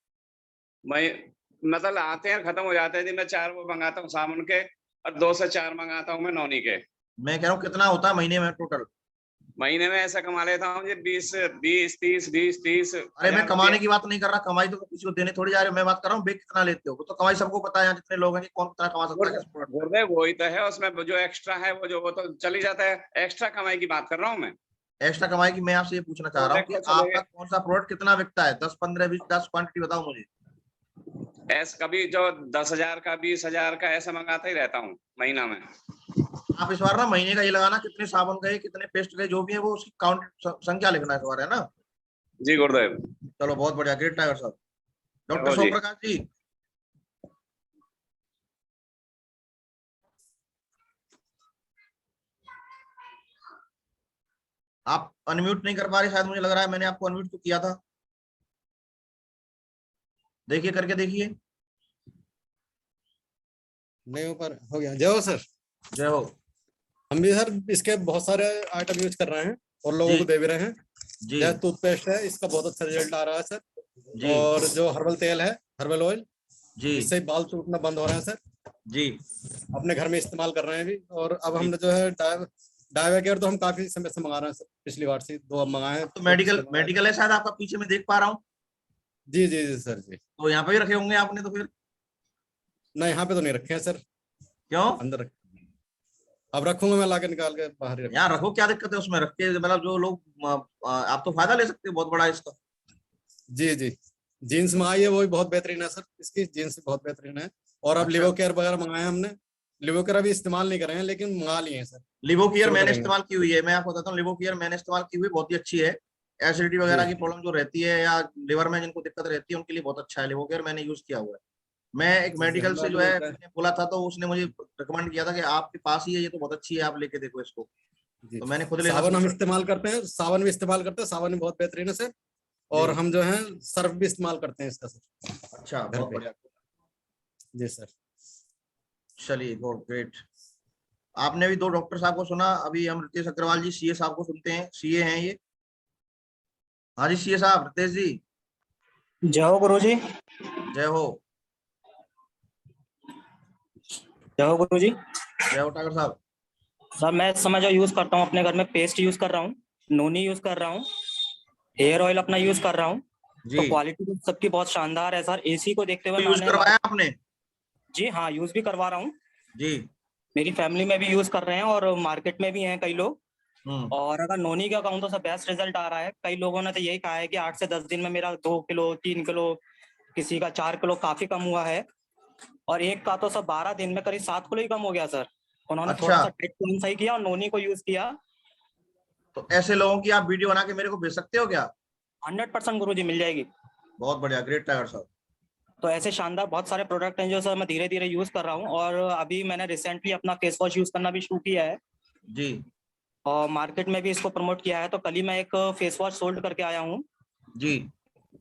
मैं मतलब आते हैं खत्म हो जाते हैं, दिन में 4 वो मंगाता हूँ साबुन के, और 2 से 4 मंगाता हूँ मैं नौनी के। मैं कह रहा हूँ कितना होता है महीने में टोटल? महीने में ऐसा कमा लेता हूँ 20-30। अरे मैं कमाने की बात नहीं कर रहा, कमाई तो किसी को देने थोड़ी जा रहे हो, मैं बात कर रहा हूँ बेच कितना लेते हो। वो तो कमाई सबको पता है यहाँ जितने लोग हैं कि कौन कितना कमा सकता है। गुरुदेव, वही तो है, उसमें जो एक्स्ट्रा है वो तो चली जाता है। एक्स्ट्रा कमाई की बात कर रहा हूँ मैं। एक्स्ट्रा कमाई की मैं आपसे ये पूछना चाह रहा हूँ कि आपका कौन सा प्रोडक्ट कितना बिकता है? 10, 15, 20, 10 क्वांटिटी बताओ मुझे। ऐसा कभी जो 10,000 का 20,000 का ऐसा मंगाता ही रहता हूँ महीना में। आप इस बार ना महीने का ये लगाना, कितने साबुन गए, कितने पेस्ट गए, जो भी है वो उसकी काउंट संख्या लिखना इस बार, है ना? जी गुरुदेव। चलो बहुत बढ़िया, ग्रेट टाइगर साहब। डॉक्टर सोम प्रकाश जी, आप अनम्यूट नहीं कर पा रहे शायद, मुझे लग रहा है मैंने आपको अनम्यूट तो किया था। देखिए, करके देखिए। नहीं हो गया। जय हो सर। जय हो। हम भी सर इसके बहुत सारे आइटम यूज कर रहे हैं और लोगों को दे भी रहे हैं। जैसे टूथपेस्ट है, इसका बहुत अच्छा रिजल्ट आ रहा है सर जी। और जो हर्बल तेल है, हर्बल ऑयल जी, इससे बाल टूटना बंद हो रहे हैं सर जी। अपने घर में इस्तेमाल कर रहे हैं भी। और अब हमने जो है डाइवा केयर तो हम काफी समय से मंगा रहे हैं सर, पिछली बार से 2 अब मंगाए हैं। तो मेडिकल है शायद आपका पीछे में देख पा रहा हूँ। जी जी जी सर जी। तो यहाँ पे भी रखे होंगे आपने तो फिर? नहीं, यहाँ पे तो नहीं रखे हैं सर। क्यों? अंदर रखे। अब रखूंगा मैं, लाके निकाल के बाहर ही। यहाँ रखो, क्या दिक्कत है उसमें? रख के मतलब जो लोग आप तो फायदा ले सकते हो बहुत बड़ा इसका। जी जी। जीन्स मंगाई है, वो भी बहुत बेहतरीन है सर, इसकी जीन्स बहुत बेहतरीन है। और अब अच्छा। लिवो केयर वगैरह मंगाए हमने, लिवोकेयर अभी इस्तेमाल नहीं कर रहे हैं, लेकिन मंगा लिए हैं सर। लिवोकेयर शुरू मैंने करेंगे। इस्तेमाल की हुई है, मैं आपको बताता हूँ, लिवोकेयर मैंने इस्तेमाल की हुई, बहुत ही अच्छी है। एसिडिटी वगैरह की प्रॉब्लम जो रहती है या लिवर में जिनको दिक्कत रहती है उनके लिए बहुत अच्छा है लिवोकेयर, मैंने यूज किया हुआ है। मैं एक मेडिकल से जो है मैंने बोला था, तो उसने मुझे रिकमेंड किया था कि आपके पास ही है, ये तो बहुत अच्छी है, आप लेके देखो इसको। तो मैंने खुद लेना सावन हम शुरू इस्तेमाल करते हैं, सावन भी इस्तेमाल करते हैं, सावन भी बहुत बेहतरीन है सर। और हम जो है सर्फ भी इस्तेमाल करते हैं इसका सर। अच्छा, बहुत बढ़िया जी सर। चलिए, बहुत ग्रेट। आपने भी 2 डॉक्टर साहब को सुना, अभी हम रितेश अग्रवाल जी सीए साहब को सुनते हैं। सीए हैं ये। हाँ जी सीए साहब, रितेश जी। जय हो गुरु जी। जय हो। जय हो गुरु जी। जय हो ठाकुर साहब। सर मैं इस समय जो यूज करता हूँ अपने घर में, पेस्ट यूज कर रहा हूँ, नोनी यूज कर रहा हूँ, हेयर ऑयल अपना यूज कर रहा हूँ। तो क्वालिटी तो सबकी बहुत शानदार है सर। एसी को देखते हुए यूज करवाया आपने? जी हाँ, यूज भी करवा रहा हूँ जी। मेरी फैमिली में भी यूज कर रहे हैं और मार्केट में भी हैं कई लोग। और अगर नोनी का कहूँ तो सब बेस्ट रिजल्ट आ रहा है। कई लोगों ने तो यही कहा है कि 8 से 10 दिन में मेरा 2 किलो 3 किलो, किसी का 4 किलो काफी कम हुआ है, और एक का तो सब 12 दिन में करीब 7 किलो ही कम हो गया सर। उन्होंने थोड़ा सा डाइट प्लान सही किया और नोनी को यूज किया। तो ऐसे लोगों की आप वीडियो बना के मेरे को भेज सकते हो क्या? 100% गुरु जी, मिल जाएगी। बहुत बढ़िया, ग्रेट टाइगर साहब। तो ऐसे शानदार बहुत सारे प्रोडक्ट हैं जो सर मैं धीरे धीरे यूज कर रहा हूँ। और अभी मैंने रिसेंटली अपना फेस वॉश यूज करना भी शुरू किया है जी, और मार्केट में भी इसको प्रमोट किया है। तो कल ही मैं एक फेस वॉश सोल्ड करके आया हूँ जी।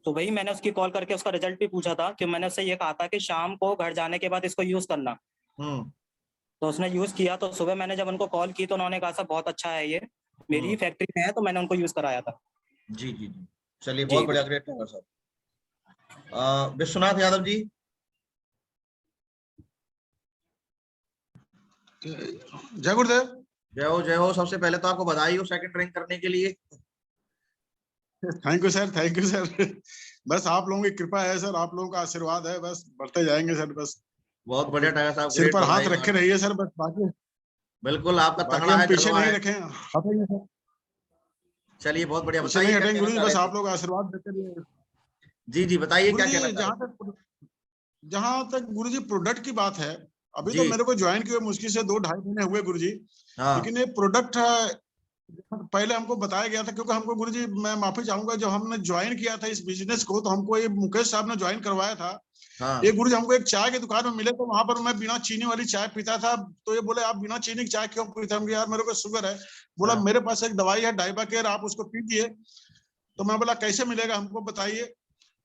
तो वही मैंने उसकी कॉल करके उसका रिजल्ट भी पूछा था कि मैंने उससे ये कहा था कि शाम को घर जाने के बाद इसको यूज करना। तो उसने यूज किया। तो सुबह मैंने जब उनको कॉल की तो उन्होंने कहा सर बहुत अच्छा है, ये मेरी फैक्ट्री में है, तो मैंने उनको यूज कराया था। जी जी जी। चलिए, बहुत बढ़िया, ग्रेट टाइगर साहब। विश्वनाथ यादव जी। जय गुरुदेव। जय हो, जय हो। सबसे पहले तो आपको बधाई हो सेकंड रैंक करने के लिए। Thank you sir, thank you sir. बस आप लोगों की कृपा है सर, आप लोगों का आशीर्वाद है, बस बढ़ते जाएंगे सर। बस बहुत बढ़िया टाइगर साहब, सिर पर हाथ रखे रहिए सर, बस बाकी बिल्कुल आपका बाकी हम पीछे नहीं रखे, हटेंगे सर। चलिए, बहुत बढ़िया। पीछे नहीं हटेंगे गुरु जी, बस आप लोग आशीर्वाद देते रहिए। जी जी, बताइए क्या कहना। जहाँ तक गुरु जी प्रोडक्ट की बात है, अभी तो मेरे को ज्वाइन किए मुश्किल से 2-2.5 महीने हुए गुरु जी। लेकिन ये प्रोडक्ट पहले हमको बताया गया था, क्योंकि हमको गुरुजी मैं माफी चाहूंगा, जब हमने ज्वाइन किया था इस बिजनेस को तो हमको ये मुकेश साहब ने ज्वाइन करवाया था। ये गुरुजी हमको एक चाय की दुकान में मिले, तो वहां पर मैं बिना चीनी वाली चाय पीता था। तो ये बोले आप बिना चीनी की चाय क्यों पीते? हम यार मेरे को शुगर है। बोला मेरे पास एक दवाई है डाइबा केयर, आप उसको पीजिए। तो मैं बोला कैसे मिलेगा हमको बताइए।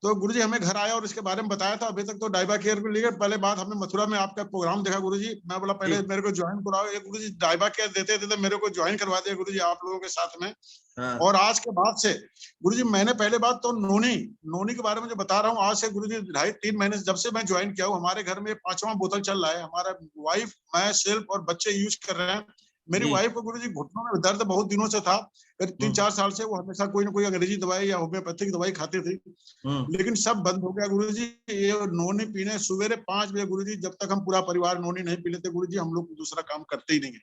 तो गुरुजी हमें घर आया और इसके बारे में बताया था। अभी तक तो डाइबा केयर को लेकर पहले बात हमने मथुरा में आपका प्रोग्राम देखा गुरुजी। मैं बोला पहले मेरे को ज्वाइन कराओ। ये गुरुजी डाइबा केयर देते थे, मेरे को ज्वाइन करवा दिया गुरुजी आप लोगों के साथ में। और आज के बाद से गुरुजी मैंने पहले बात तो नोनी के बारे में जो बता रहा हूँ, आज से गुरुजी 2.5-3 महीने जब से मैं ज्वाइन किया हूँ, हमारे घर में 5वां बोतल चल रहा है। हमारा वाइफ, मैं, सेल्फ और बच्चे यूज कर रहे हैं। मेरी वाइफ को गुरुजी घुटनों में दर्द बहुत दिनों से था, 3-4 साल से वो हमेशा कोई ना कोई अंग्रेजी दवाई या होम्योपैथिक दवाई खाती थी, लेकिन सब बंद हो गया गुरुजी। ये नोनी पीने सवेरे 5 बजे गुरुजी, जब तक हम पूरा परिवार नोनी नहीं पी लेते गुरुजी, हम लोग दूसरा काम करते ही नहीं है।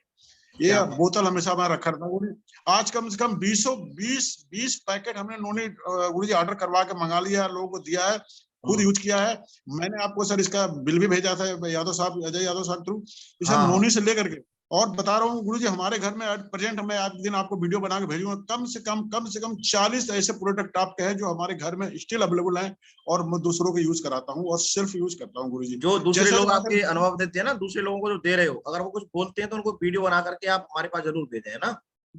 ये बोतल हमेशा मैं रखा था गुरुजी। आज कम से कम 20 पैकेट हमने नोनी गुरुजी ऑर्डर करवा के मंगा लिया, लोगों को दिया है, खुद यूज किया है। मैंने आपको सर इसका बिल भी भेजा था यादव साहब, अजय यादव साहब थ्रू, इसे नोनी से लेकर के। और बता रहा हूँ गुरुजी, हमारे घर में प्रेजेंट मैं आज दिन आपको वीडियो बना के भेजूंगा, कम से कम 40 ऐसे प्रोडक्ट आपके हैं जो हमारे घर में स्टिल अवेलेबल हैं, और मैं दूसरों को यूज कराता हूँ और सिर्फ यूज करता हूँ गुरुजी। जो दूसरे लोग आपके अनुभव देते हैं ना, दूसरे लोगों को जो दे रहे हो, अगर वो कुछ बोलते हैं तो उनको वीडियो बना करके आप हमारे पास जरूर भेजें, है ना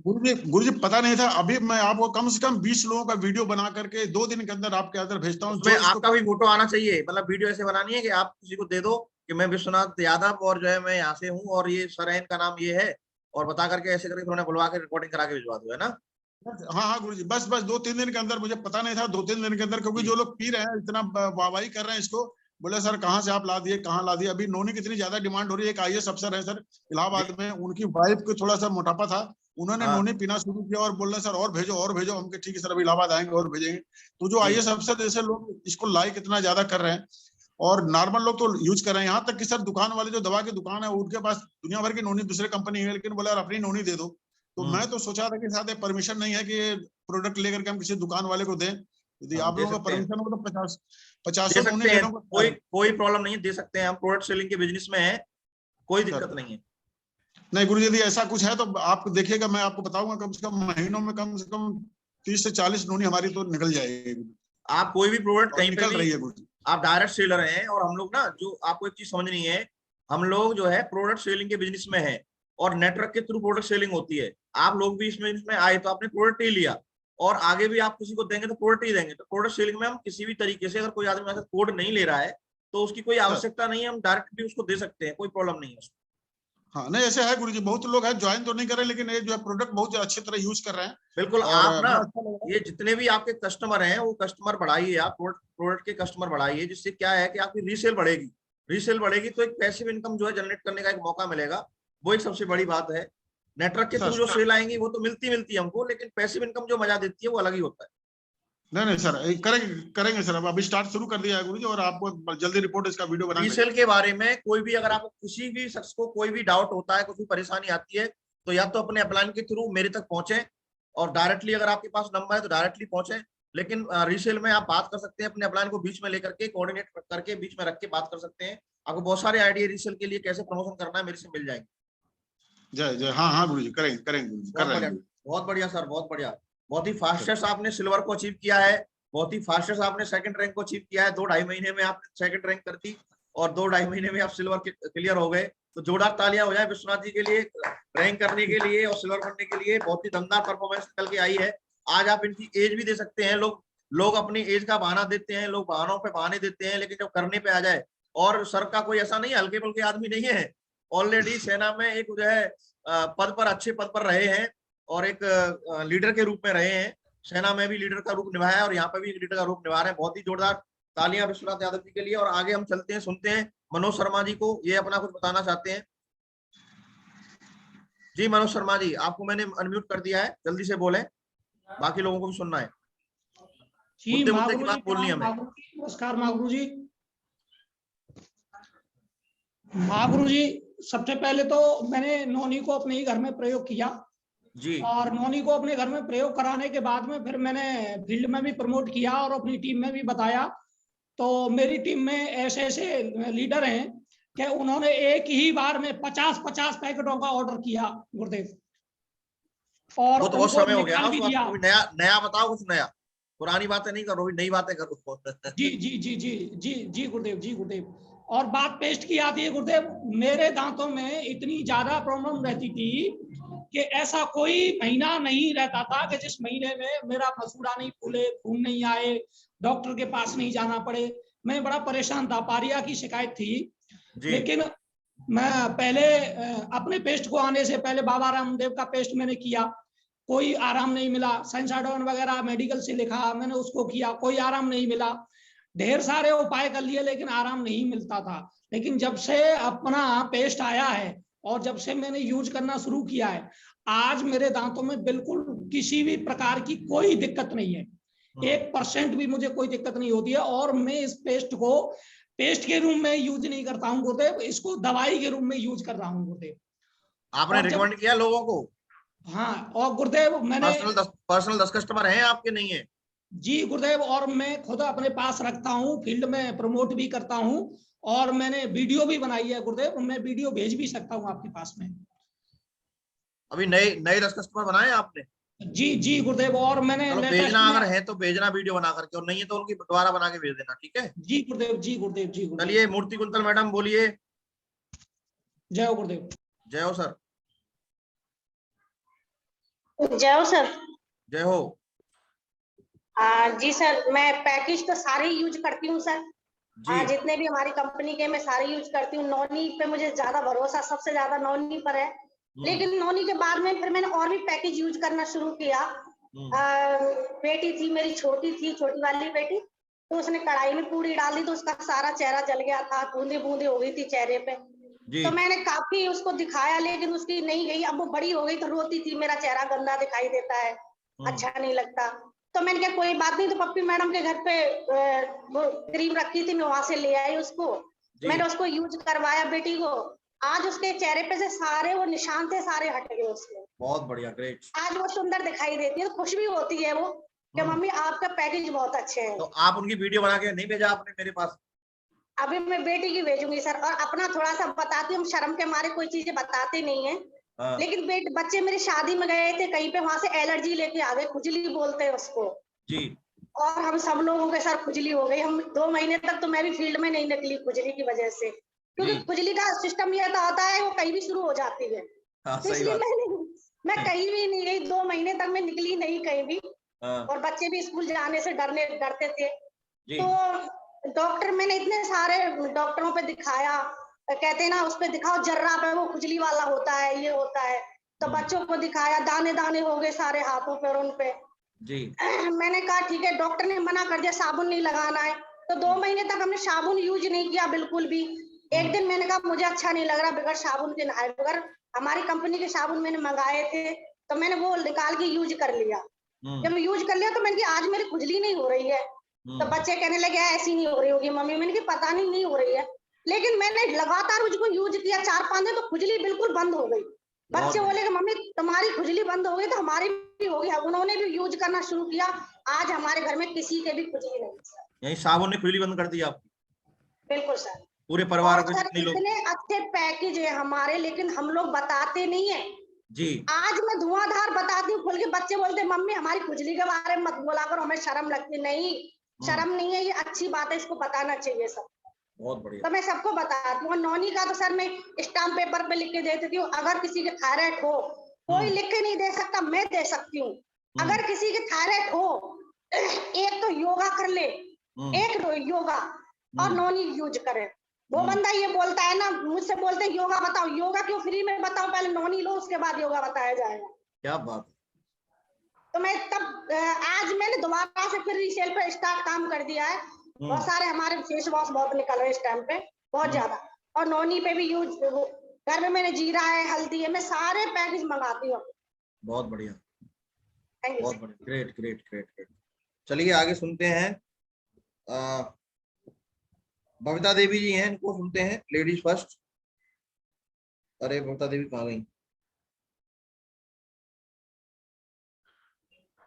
गुरुजी? पता नहीं था, अभी मैं आपको कम से कम 20 लोगों का वीडियो बना करके 2 दिन के अंदर आपके अंदर भेजता हूँ। आपका भी फोटो आना चाहिए, मतलब वीडियो ऐसे बनानी है कि आप किसी को दे दो कि मैं विश्वनाथ यादव और जो है मैं यहाँ से हूँ और ये सर का नाम ये है, और बता करके ऐसे करके उन्होंने बुलवा के रिकॉर्डिंग करा के भिजवा दो, है ना। हाँ गुरुजी, बस 2-3 दिन के अंदर, मुझे पता नहीं था 2-3 दिन के अंदर, क्योंकि जो लोग पी रहे हैं इतना वाहवाही कर रहे हैं इसको, बोले सर कहाँ से आप ला दिए, कहाँ ला दिए। अभी नोनी की इतनी ज्यादा डिमांड हो रही है। एक IAS अफसर है सर इलाहाबाद में, उनकी वाइफ को थोड़ा सा मोटापा था, उन्होंने नोनी पीना शुरू किया और बोल रहे सर और भेजो और भेजो। हमके ठीक है सर, अभी इलाहाबाद आएंगे और भेजेंगे। तो जो IAS अफसर जैसे लोग इसको लाइक इतना ज्यादा कर रहे हैं, और नॉर्मल लोग तो यूज कर रहे हैं। यहाँ तक कि सर दुकान वाले, जो दवा की दुकान है, उनके पास दुनिया भर की नोनी दूसरे कंपनी है, लेकिन बोला अपनी नोनी दे दो। तो मैं तो सोचा था कि साथ परमिशन नहीं है कि ये प्रोडक्ट लेकर के हम किसी दुकान वाले को दें। यदि आप लोगों का परमिशन हो तो 50 नोनी कोई प्रॉब्लम नहीं है, दे सकते हैं। हम प्रोडक्ट सेलिंग के बिजनेस में है, कोई दिक्कत नहीं है। नहीं गुरुजी, यदि ऐसा कुछ है तो आप देखिएगा, मैं आपको बताऊंगा, कम से कम महीनों में कम से कम 30 से 40 नोनी हमारी तो निकल जाएगी। आप कोई भी प्रोडक्ट कहीं पे निकल रही भी, है गुरुजी। आप डायरेक्ट सेलर हैं, और हम लोग ना, जो आपको एक चीज समझनी है, हम लोग जो है प्रोडक्ट सेलिंग के बिजनेस में है, और नेटवर्क के थ्रू प्रोडक्ट सेलिंग होती है। आप लोग भी इसमें आए तो आपने प्रोडक्ट ही लिया, और आगे भी आप किसी को देंगे तो प्रोडक्ट ही देंगे। तो प्रोडक्ट सेलिंग में हम किसी भी तरीके से, अगर कोई आदमी ऐसा कोड नहीं ले रहा है तो उसकी कोई आवश्यकता नहीं है, हम डायरेक्ट भी उसको दे सकते हैं, कोई प्रॉब्लम नहीं है उसमें। हाँ नहीं, ऐसे है गुरुजी, बहुत लोग हैं ज्वाइन तो नहीं कर रहे, लेकिन ये जो है प्रोडक्ट बहुत अच्छी तरह यूज कर रहे हैं। बिल्कुल। और आप ना, ये जितने भी आपके कस्टमर हैं वो कस्टमर बढ़ाइए, आप प्रोडक्ट के कस्टमर बढ़ाइए, जिससे क्या है कि आपकी रीसेल बढ़ेगी। रीसेल बढ़ेगी तो एक पैसिव इनकम जो है जनरेट करने का एक मौका मिलेगा, वो एक सबसे बड़ी बात है। नेटवर्क के थ्रू जो सेल आएंगी वो तो मिलती है हमको, लेकिन पैसिव इनकम जो मजा देती है वो अलग ही होता है। नहीं सर, करेंगे सर, अब अभी स्टार्ट शुरू कर दिया है गुरुजी, और आपको जल्दी रिपोर्ट इसका वीडियो बना रीसेल के बारे में कोई भी, अगर आपको किसी भी शख्स को कोई भी डाउट होता है, कुछ भी परेशानी आती है, तो या तो अपने अपलाइन के थ्रू मेरे तक पहुंचे, और डायरेक्टली अगर आपके पास नंबर है तो डायरेक्टली पहुंचे। लेकिन रीसेल में आप बात कर सकते हैं, अपने अपलाइन को बीच में लेकर के, कोऑर्डिनेट करके बीच में रख के बात कर सकते हैं। आपको बहुत सारे आइडिया रीसेल के लिए कैसे प्रमोशन करना है मेरे से मिल जाएंगे। जय जय। हाँ गुरुजी, करेंगे बहुत बढ़िया सर, बहुत बढ़िया। बहुत ही फास्टेस्ट आपने सिल्वर को अचीव किया है, बहुत ही फास्टेस्ट आपने सेकंड रैंक को अचीव किया है। 2-2.5 महीने में आपने सेकंड रैंक कर दी, और 2-2.5 महीने में आप सिल्वर क्लियर हो गए। तो जोरदार तालियां हो जाए विश्वनाथ जी के लिए, रैंक करने के लिए और सिल्वर बनने के लिए। बहुत ही दमदार परफॉर्मेंस निकल के आई है। आज आप इनकी एज भी दे सकते हैं। लोग अपनी एज का बहाना देते हैं, लोग बहानों पे बहाने देते हैं, लेकिन जब करने पे आ जाए, और सर का कोई ऐसा नहीं हल्के पुल्के आदमी नहीं है, ऑलरेडी सेना में एक जो है पद पर, अच्छे पद पर रहे हैं, और एक लीडर के रूप में रहे हैं। सेना में भी लीडर का रूप निभाया है, और यहाँ पे भी लीडर का रूप निभा रहे हैं। बहुत ही जोरदार तालियां विश्वनाथ यादव जी के लिए। और आगे हम चलते हैं, सुनते हैं मनोज शर्मा जी को, ये अपना कुछ बताना चाहते हैं। जी मनोज शर्मा जी, आपको मैंने अनम्यूट कर दिया है, जल्दी से बोलें, बाकी लोगों को भी सुनना है। मुद्दे की बात बोलनी है हमें। नमस्कार महागुरु जी। महागुरु जी, सबसे पहले तो मैंने नोनी को अपने ही घर में प्रयोग किया जी, और नोनी को अपने घर में प्रयोग कराने के बाद में फिर मैंने फील्ड में भी प्रमोट किया और अपनी टीम में भी बताया। तो मेरी टीम में ऐसे लीडर हैं कि उन्होंने एक ही बार में 50-50 पैकेटों का ऑर्डर किया गुरुदेव। और वो तो बहुत समय हो गया ना, उसको नया बताओ, कुछ नया, पुरानी बातें नहीं करो, नई बातें करो। जी जी जी जी जी जी गुरुदेव, जी गुरुदेव। और बात पेस्ट की आती है गुरुदेव, मेरे दांतों में इतनी ज्यादा प्रॉब्लम रहती थी कि ऐसा कोई महीना नहीं रहता था कि जिस महीने में मेरा मसूड़ा नहीं फूले, खून नहीं आए, डॉक्टर के पास नहीं जाना पड़े। मैं बड़ा परेशान था, पारिया की शिकायत थी। लेकिन मैं पहले अपने पेस्ट को आने से पहले बाबा रामदेव का पेस्ट मैंने किया, कोई आराम नहीं मिला। सेंसाडोन वगैरह मेडिकल से लिखा, मैंने उसको किया, कोई आराम नहीं मिला। ढेर सारे उपाय कर लिए लेकिन आराम नहीं मिलता था। लेकिन जब से अपना पेस्ट आया है और जब से मैंने यूज करना शुरू किया है, आज मेरे दांतों में बिल्कुल किसी भी प्रकार की कोई दिक्कत नहीं है, 1% भी मुझे कोई दिक्कत नहीं होती है। और मैं इस पेस्ट को पेस्ट के रूप में यूज नहीं करता हूँ गुरुदेव, इसको दवाई के रूप में यूज कर रहा हूँ गुरुदेव। आपने रिकमेंड किया लोगों को? हाँ, और गुरुदेव मैंने पर्सनल 10 कस्टमर हैं आपके? नहीं है जी गुरुदेव, और मैं खुद अपने पास रखता हूँ, फील्ड में प्रमोट भी करता हूँ, और मैंने वीडियो भी बनाई है गुरुदेव, मैं वीडियो भेज भी सकता हूँ आपके पास में। अभी नए 10 कस्टमर बनाए आपने? जी जी गुरुदेव, और मैंने भेजना, अगर है तो भेजना वीडियो बना करके, और नहीं है तो उनकी दोबारा बना के भेज देना, ठीक है? जी गुरुदेव, जी गुरुदेव, जी गुरुदेव। चलिए मूर्ति कुंतल मैडम बोलिए। जय हो गुरुदेव। जय हो सर। जय हो सर। जय हो। जी सर, मैं पैकेज तो सारे यूज करती हूँ सर, जितने भी हमारी कंपनी के मैं सारे यूज करती हूँ। नॉनी पे मुझे ज्यादा भरोसा, सबसे ज्यादा नॉनी पर है। लेकिन नॉनी के बाद में फिर मैंने और भी पैकेज यूज करना शुरू किया। बेटी थी मेरी, छोटी वाली बेटी, तो उसने कढ़ाई में पूरी डाल दी तो उसका सारा चेहरा जल गया था, बूंदे बूंदे हो गई थी चेहरे पे। तो मैंने काफी उसको दिखाया लेकिन उसकी नहीं गई। अब वो बड़ी हो गई तो रोती थी, मेरा चेहरा गंदा दिखाई देता है, अच्छा नहीं लगता। तो मैंने कहा कोई बात नहीं, तो पप्पी मैडम के घर पे वो क्रीम रखी थी, मैं वहां से ले आई उसको, मैंने उसको यूज करवाया बेटी को। आज उसके चेहरे पे से सारे वो निशान थे, सारे हट गए उसके। बहुत बढ़िया, ग्रेट। आज वो सुंदर दिखाई देती है, खुश भी होती है वो कि मम्मी आपका पैकेज बहुत अच्छे है। तो आप उनकी वीडियो बना के नहीं भेजा आपने मेरे पास? अभी मैं बेटी की भेजूंगी सर। और अपना थोड़ा सा बताती हूँ, शर्म के मारे कोई चीजें बताते नहीं है। लेकिन बच्चे मेरी शादी में गए थे कहीं पे, वहां से एलर्जी लेके आ गए, खुजली बोलते हैं उसको जी। और हम सब लोगों के सर खुजली हो गई। हम 2 महीने तक तो मैं भी फील्ड में नहीं निकली खुजली की वजह से, क्योंकि खुजली का सिस्टम ये होता है वो कहीं भी शुरू हो जाती है। तो इसलिए मैं कहीं भी नहीं गई, 2 महीने तक मैं निकली नहीं कहीं भी। और बच्चे भी स्कूल जाने से डरते थे। तो डॉक्टर, मैंने इतने सारे डॉक्टरों पे दिखाया, कहते हैं ना उस पे दिखाओ, जर्रा पे वो खुजली वाला होता है, ये होता है। तो बच्चों को दिखाया, दाने दाने हो गए सारे हाथों पे और उन पे जी। मैंने कहा ठीक है, डॉक्टर ने मना कर दिया साबुन नहीं लगाना है। तो 2 महीने तक हमने साबुन यूज नहीं किया बिल्कुल भी। एक दिन मैंने कहा मुझे अच्छा नहीं लग रहा बगैर साबुन के नहाए बगैर। हमारी कंपनी के साबुन मैंने मंगाए थे तो मैंने वो निकाल के यूज कर लिया। जब यूज कर लिया तो मैंने कहा आज मेरी खुजली नहीं हो रही है। तो बच्चे कहने लगे ऐसी नहीं हो रही होगी मम्मी। मैंने कहा पता नहीं हो रही है। लेकिन मैंने लगातार उसको यूज किया 4-5 दिन, तो खुजली बिल्कुल बंद हो गई। बच्चे बोले कि मम्मी तुम्हारी खुजली बंद हो गई तो हमारी भी हो गई। उन्होंने भी यूज करना शुरू किया। आज हमारे घर में किसी के भी खुजली नहीं सर। यही साबुन ने खुजली बंद कर दी आपकी? बिल्कुल सर। पूरे परिवार को? इतने अच्छे पैकेज है हमारे, लेकिन हम लोग बताते नहीं है जी। आज मैं धुआंधार बताती हूँ खुल के। बच्चे बोलते मम्मी हमारी खुजली के बारे में मत बोला करो, हमें शर्म लगती। नहीं, शर्म नहीं है, ये अच्छी बात है, इसको बताना चाहिए सब। बहुत बढ़िया। तो मैं सबको बताती हूँ। नौनी का तो सर मैं स्टाम्प पेपर पे लिख के दे देती हूँ। अगर किसी के थायराइड हो, कोई लिख के नहीं दे सकता, मैं दे सकती हूँ। अगर किसी के थायराइड हो, एक तो योगा कर ले, एक योगा और नौनी यूज करे। वो बंदा ये बोलता है ना, मुझसे बोलते हैं योगा बताओ। योगा क्यों फ्री में बताओ, पहले नौनी लो उसके बाद योगा बताया जाएगा। क्या बात। तो मैं तब आज मैंने दोबारा से फिर रीसेल पे स्टार्ट काम कर दिया है। बहुत सारे हमारे फेस वॉश बहुत निकल रहे हैं इस टाइम पे, बहुत ज्यादा। और नौनी पे भी यूज, घर में मैंने जीरा है, हल्दी है, मैं सारे पैकेज मंगाती हूँ। बहुत बढ़िया, बहुत बढ़िया, ग्रेट ग्रेट ग्रेट ग्रेट। चलिए आगे सुनते हैं। बबीता देवी जी हैं, इनको सुनते हैं, लेडीज फर्स्ट। अरे बबीता देवी कहाँ गई?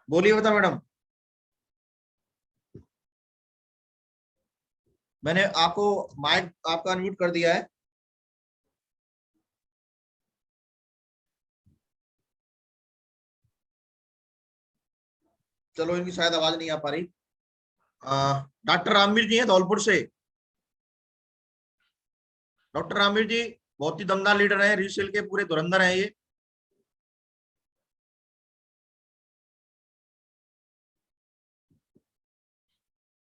बोलिए बता मैडम। मैंने आपको माइक आपका अनम्यूट कर दिया है। चलो इनकी शायद आवाज नहीं आ पा रही। डॉक्टर रामवीर जी हैं धौलपुर से। डॉक्टर रामवीर जी बहुत ही दमदार लीडर हैं, रीसेल के पूरे धुरंधर हैं ये।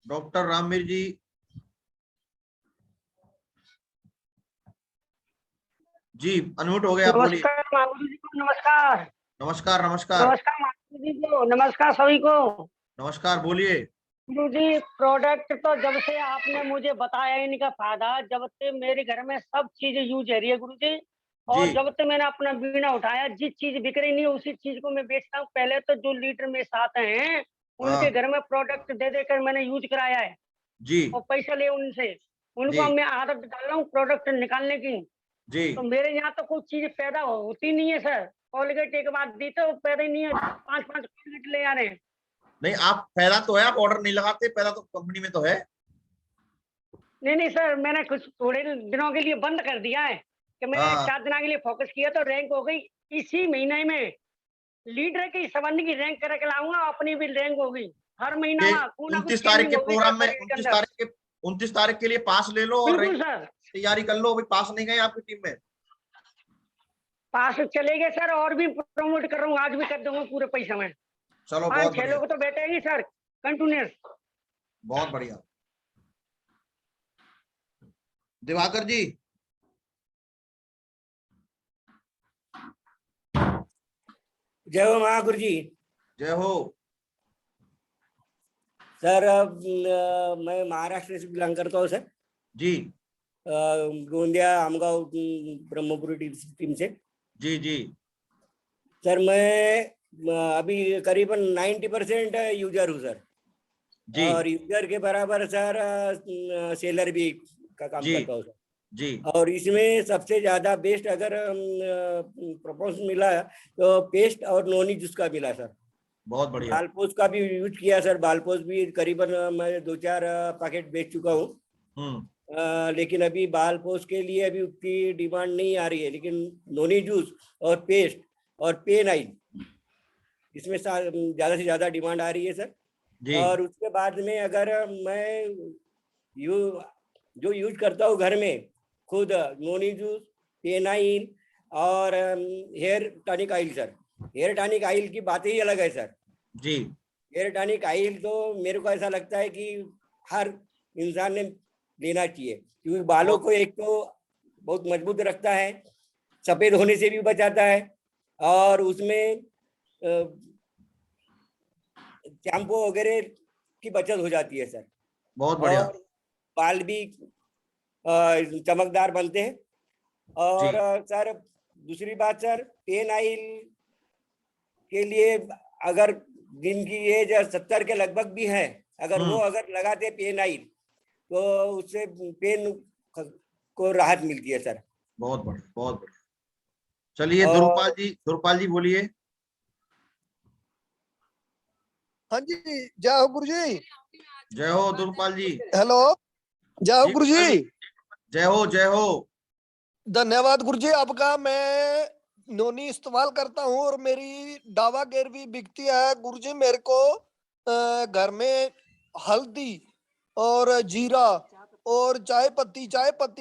डॉक्टर रामवीर जी जी अनम्यूट हो गए आप, बोलिए। नमस्कार माधुरी जी को, नमस्कार। नमस्कार नमस्कार। नमस्कार माधुरी जी को, नमस्कार सभी को। नमस्कार, बोलिए। गुरु जी प्रोडक्ट तो जब से आपने मुझे बताया इनका फायदा, जब से मेरे घर में सब चीज यूज हो रही है गुरु जी। और जब से मैंने अपना बीड़ा उठाया, जिस चीज बिक रही नहीं उसी चीज को मैं बेचता हूँ। पहले तो जो लीडर में साथ हैं उनके घर में प्रोडक्ट दे देकर मैंने यूज कराया है जी। और पैसा ले उनसे, उनको मैं आदत डाल रहा हूँ प्रोडक्ट निकालने की जी। तो मेरे यहाँ तो कुछ चीज पैदा होती नहीं है सर। कोलगेट एक बार दी तो पैदा ही नहीं है, 5-5 कोलगेट ले आ रहे हैं। नहीं, आप पैदा तो है, आप ऑर्डर नहीं लगाते, पैदा तो कंपनी में तो है। नहीं सर, मैंने कुछ थोड़े दिनों के लिए बंद कर दिया है कि मैंने 4 दिन के लिए फोकस किया तो रैंक हो गई। इसी महीने में लीडर की संबंध की रैंक करके लाऊंगा, अपनी भी रैंक होगी। हर महीना 29 तारीख के प्रोग्राम में 29 तारीख के लिए पास ले लो और तैयारी कर लो। अभी पास नहीं गए आपकी टीम में? पास चले गए सर, और भी प्रमोट कर रहा हूँ, आज भी कर दूंगा पूरे पैसे में। चलो 5-6 लोग तो बैठेंगे सर कंटिन्यूस। बहुत बढ़िया। दिवाकर जी। जय हो महागुरु जी। जय हो सर। मैं महाराष्ट्र से बिलोंग करता हूँ सर जी। गोंदिया आमगांव ब्रह्मपुरी टीम से जी जी। सर मैं अभी करीबन 90% यूजर हूँ सर जी। और यूजर के बराबर सर सेलर भी का काम करता हूँ सर जी। और इसमें सबसे ज्यादा बेस्ट अगर प्रपोज मिला तो पेस्ट और नोनी जूस का मिला सर। बहुत बढ़िया। बालपोस का भी यूज किया सर, बालपोस भी करीबन मैं 2-4 पैकेट बेच चुका हूँ लेकिन अभी बाल पोस्ट के लिए अभी उतनी डिमांड नहीं आ रही है, लेकिन नोनी जूस और पेस्ट और पेन ऑयल इसमें ज्यादा से ज्यादा डिमांड आ रही है सर जी। और उसके बाद में अगर मैं जो यूज करता हूँ घर में खुद नोनी जूस, पेन ऑयल और hair tonic oil sir. Hair tonic oil की बात ही अलग है सर जी। हेयर टॉनिक ऑयल तो मेरे को ऐसा लगता है कि हर इंसान ने लेना चाहिए, क्योंकि बालों को एक तो बहुत मजबूत रखता है, सफेद होने से भी बचाता है और उसमें शैम्पू वगैरह की बचत हो जाती है सर। बहुत बढ़िया। और बाल भी चमकदार बनते हैं। और सर दूसरी बात सर, पेन ऑयल के लिए अगर जिनकी एज 70 के लगभग भी है, अगर वो अगर लगाते पेन ऑयल तो उससे पेन को राहत मिलती है सर। बहुत बढ़िया, बहुत बढ़िया। चलिए दुर्पाल जी बोलिए। हाँ जी, जय हो गुरु जी। जय हो दुर्पाल जी। हेलो, जय हो गुरु जी। जय हो, जय हो। धन्यवाद गुरु जी आपका। मैं नोनी इस्तेमाल करता हूँ और मेरी डावा गेर भी बिकती है गुरु जी। मेरे को घर में हल्दी और जीरा और चाय पत्ती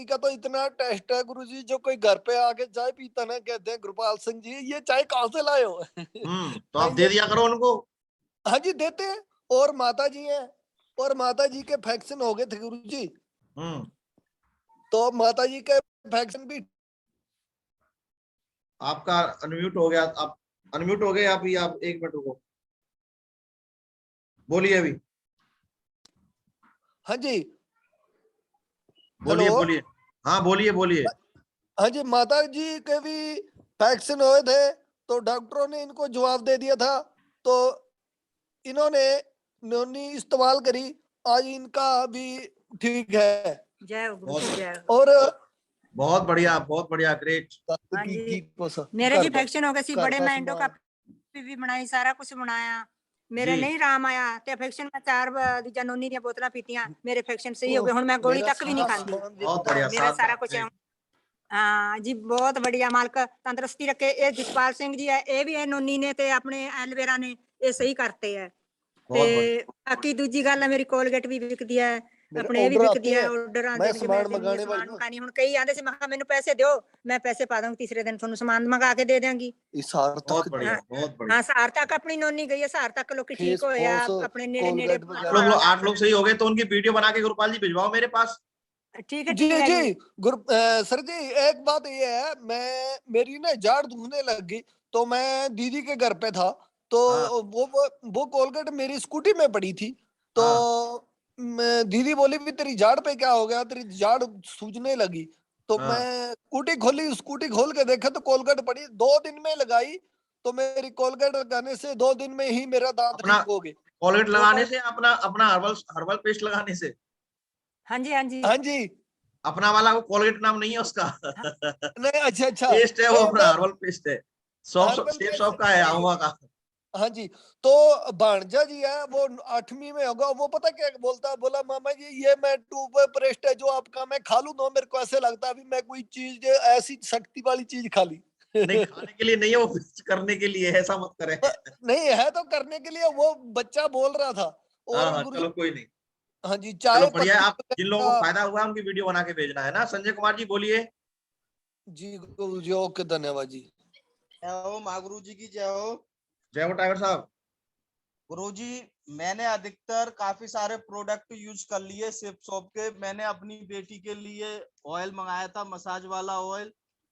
का तो इतना टेस्ट है गुरु जी, जो कोई घर पे आके चाय पीता ना कहते हैं गुरपाल सिंह जी ये चाय कहाँ से लाए हो। तो आप दे दिया करो उनको। हाँ जी देते हैं। और माता जी है, और माता जी के फैक्शन हो गए थे गुरु जी, तो माता जी के फैक्शन भी। आपका अनम्यूट हो गया, आप अनम्यूट हो गए आप ही। आप 1 मिनट रुको, बोलिए अभी। हाँ जी बोलिए बोलिए। हाँ बोलिए बोलिए। हाँ जी, माता जी के भी फैक्शन हुए थे तो डॉक्टरों ने इनको जवाब दे दिया था, तो इन्होंने नोनी इस्तेमाल करी, आज इनका भी ठीक है। जय और बहुत बढ़िया ग्रेट। हाँ जी, मेरे जी फैक्शन हो गए सी बड़े मैं एंडो का भी बनाई, सारा कुछ बनाया, मेरे नहीं राम आया ते फैक्शन में 4 जनोनी दी बोतला पीतियां, मेरे फैक्शन सही हो गए, हुन मैं गोली तक भी नहीं खाती। बहुत बढ़िया, मेरा सारा कुछ है। हाँ जी बहुत बढ़िया, मालक तंदुरुस्ती रखे। ये जसपाल सिंह जी है, ये भी है नोनी ने ते अपने एलोवेरा ने ये सही करते है। ते बाकी दूजी गल है मेरी कोलगेट भी बिकदी है, अपने भी बिकदी है। ऑर्डर आंदे ने मैं मंगाने वाली हुन कई आंदे से मैं मेनू पैसे दो, मैं पैसे पा दूंगी, तीसरे दिन ਤੁਹਾਨੂੰ समान मंगा के दे देंगी। बहुत बढ़िया, बहुत बढ़िया। हाँ सहार तक अपनी नोनी गई है, सहार तक लोग ठीक होया अपने नेड़े नेड़े। 8 लोग सही हो गए तो उनकी वीडियो बना के गुरपाल जी भिजवाओ मेरे पास। ठीक है जी जी सर जी एक बात ये है, मेरी ना जाड़ दुखने लग गई तो मैं दीदी के घर पे था, तो वो कोलगेट मेरी स्कूटी में पड़ी थी, तो दीदी बोली भी तेरी जाड़ पे क्या हो गया, तेरी जाड़ सूजने लगी, तो मैं स्कूटी खोली, स्कूटी खोल के देखा तो कोलगेट पड़ी। 2 दिन में लगाई तो मेरी कोलगेट लगाने से 2 दिन में ही मेरा दांत ठीक हो गए। कोलगेट लगाने से अपना हर्बल पेस्ट लगाने से? हाँ जी हाँ जी हाँ जी। अपना वाला वो कोलगेट नाम नहीं है उसका। नहीं अच्छा पेस्ट है वो, अपना हर्बल पेस्ट है, शॉप का है आहुआ का। हाँ जी, तो भांजा जी है वो 8वीं में होगा, वो पता क्या बोलता, बोला मामा जी ये मैं ट्यूब पेस्ट है जो आपका मैं खा लूं, तो मेरे को ऐसे लगता है अभी मैं कोई चीज ऐसी शक्ति वाली चीज खा ली। नहीं खाने के लिए नहीं है वो, करने के लिए, ऐसा मत करें। नहीं है तो करने के लिए, वो बच्चा बोल रहा था। और चलो कोई नहीं। हाँ जी चाय बढ़िया, आप जिन लोगों को फायदा हुआ उनकी वीडियो बना के भेजना है ना। संजय कुमार जी बोलिए। जी गुरु जी ओके धन्यवाद जी। जय हो माँ गुरु जी की जय हो। जय हो टाइगर साहब। गुरुजी मैंने अधिकतर काफी सारे प्रोडक्ट यूज कर लिए सिप शॉप के। मैंने अपनी बेटी के लिए ऑयल मंगाया था, मसाज वाला ऑयल,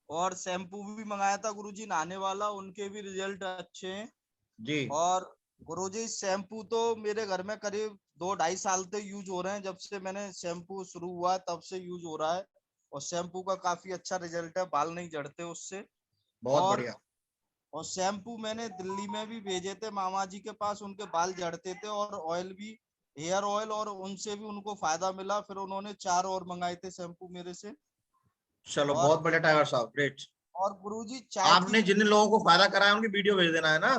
और शैम्पू भी मंगाया था गुरुजी नहाने वाला, उनके भी रिजल्ट अच्छे हैं जी। और गुरुजी शैम्पू तो मेरे घर में करीब 2-2.5 साल से यूज हो रहे हैं, जब से मैंने शैम्पू शुरू हुआ तब से यूज हो रहा है और शैम्पू का काफी अच्छा रिजल्ट है, बाल नहीं झड़ते उससे। बहुत बढ़िया। और शैम्पू मैंने दिल्ली में भी भेजे थे मामा जी के पास, उनके बाल झड़ते थे, और ऑयल भी हेयर ऑयल, और उनसे भी उनको फायदा मिला, फिर उन्होंने 4 और मंगाए थे शैम्पू मेरे से। चलो बहुत बढ़िया टाइगर साहब ग्रेट। और गुरुजी चाय आपने जिन लोगों को फायदा कराया उनकी वीडियो भेज देना है ना।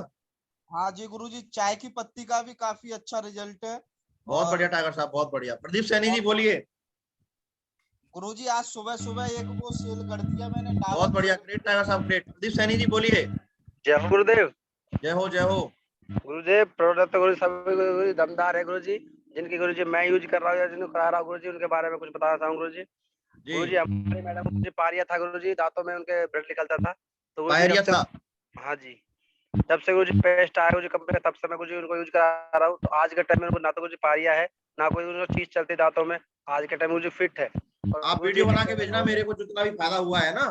हाँ जी गुरुजी, चाय की पत्ती का भी काफी अच्छा रिजल्ट है। बहुत बढ़िया टाइगर साहब, बहुत बढ़िया। प्रदीप सैनी जी बोलिए। गुरुजी आज सुबह सुबह एक वो सेल कर दिया मैंने। बहुत बढ़िया, ग्रेट टाइगर साहब, ग्रेट। प्रदीप सैनी जी बोलिए। जय हो गुरुदेव। जय हो जय हो। गुरुदेव प्रोडक्ट गुरु सब गुरुजी दमदार है गुरुजी, जिनकी गुरुजी मैं यूज कर रहा हूँ या जिनको करा रहा हूँ गुरुजी, उनके बारे में कुछ बताना चाहूँ गुरुजी। गुरुजी हमारे मैडम मुझे पारिया था गुरुजी, दांतों में उनके ब्लड निकलता था तो पारिया था। हाँ जी, जब से गुरुजी पेस्ट आया गुरुजी कंपनी का, तब से मैं गुरुजी उनको यूज करा रहा हूँ। तो आज के टाइम में उनको ना तो गुरुजी पारिया है ना कोई उनको चीज चलती दांतों में, आज के टाइम में गुरुजी फिट है। आप वीडियो बना के भेजना मेरे को, जितना भी फायदा हुआ है ना।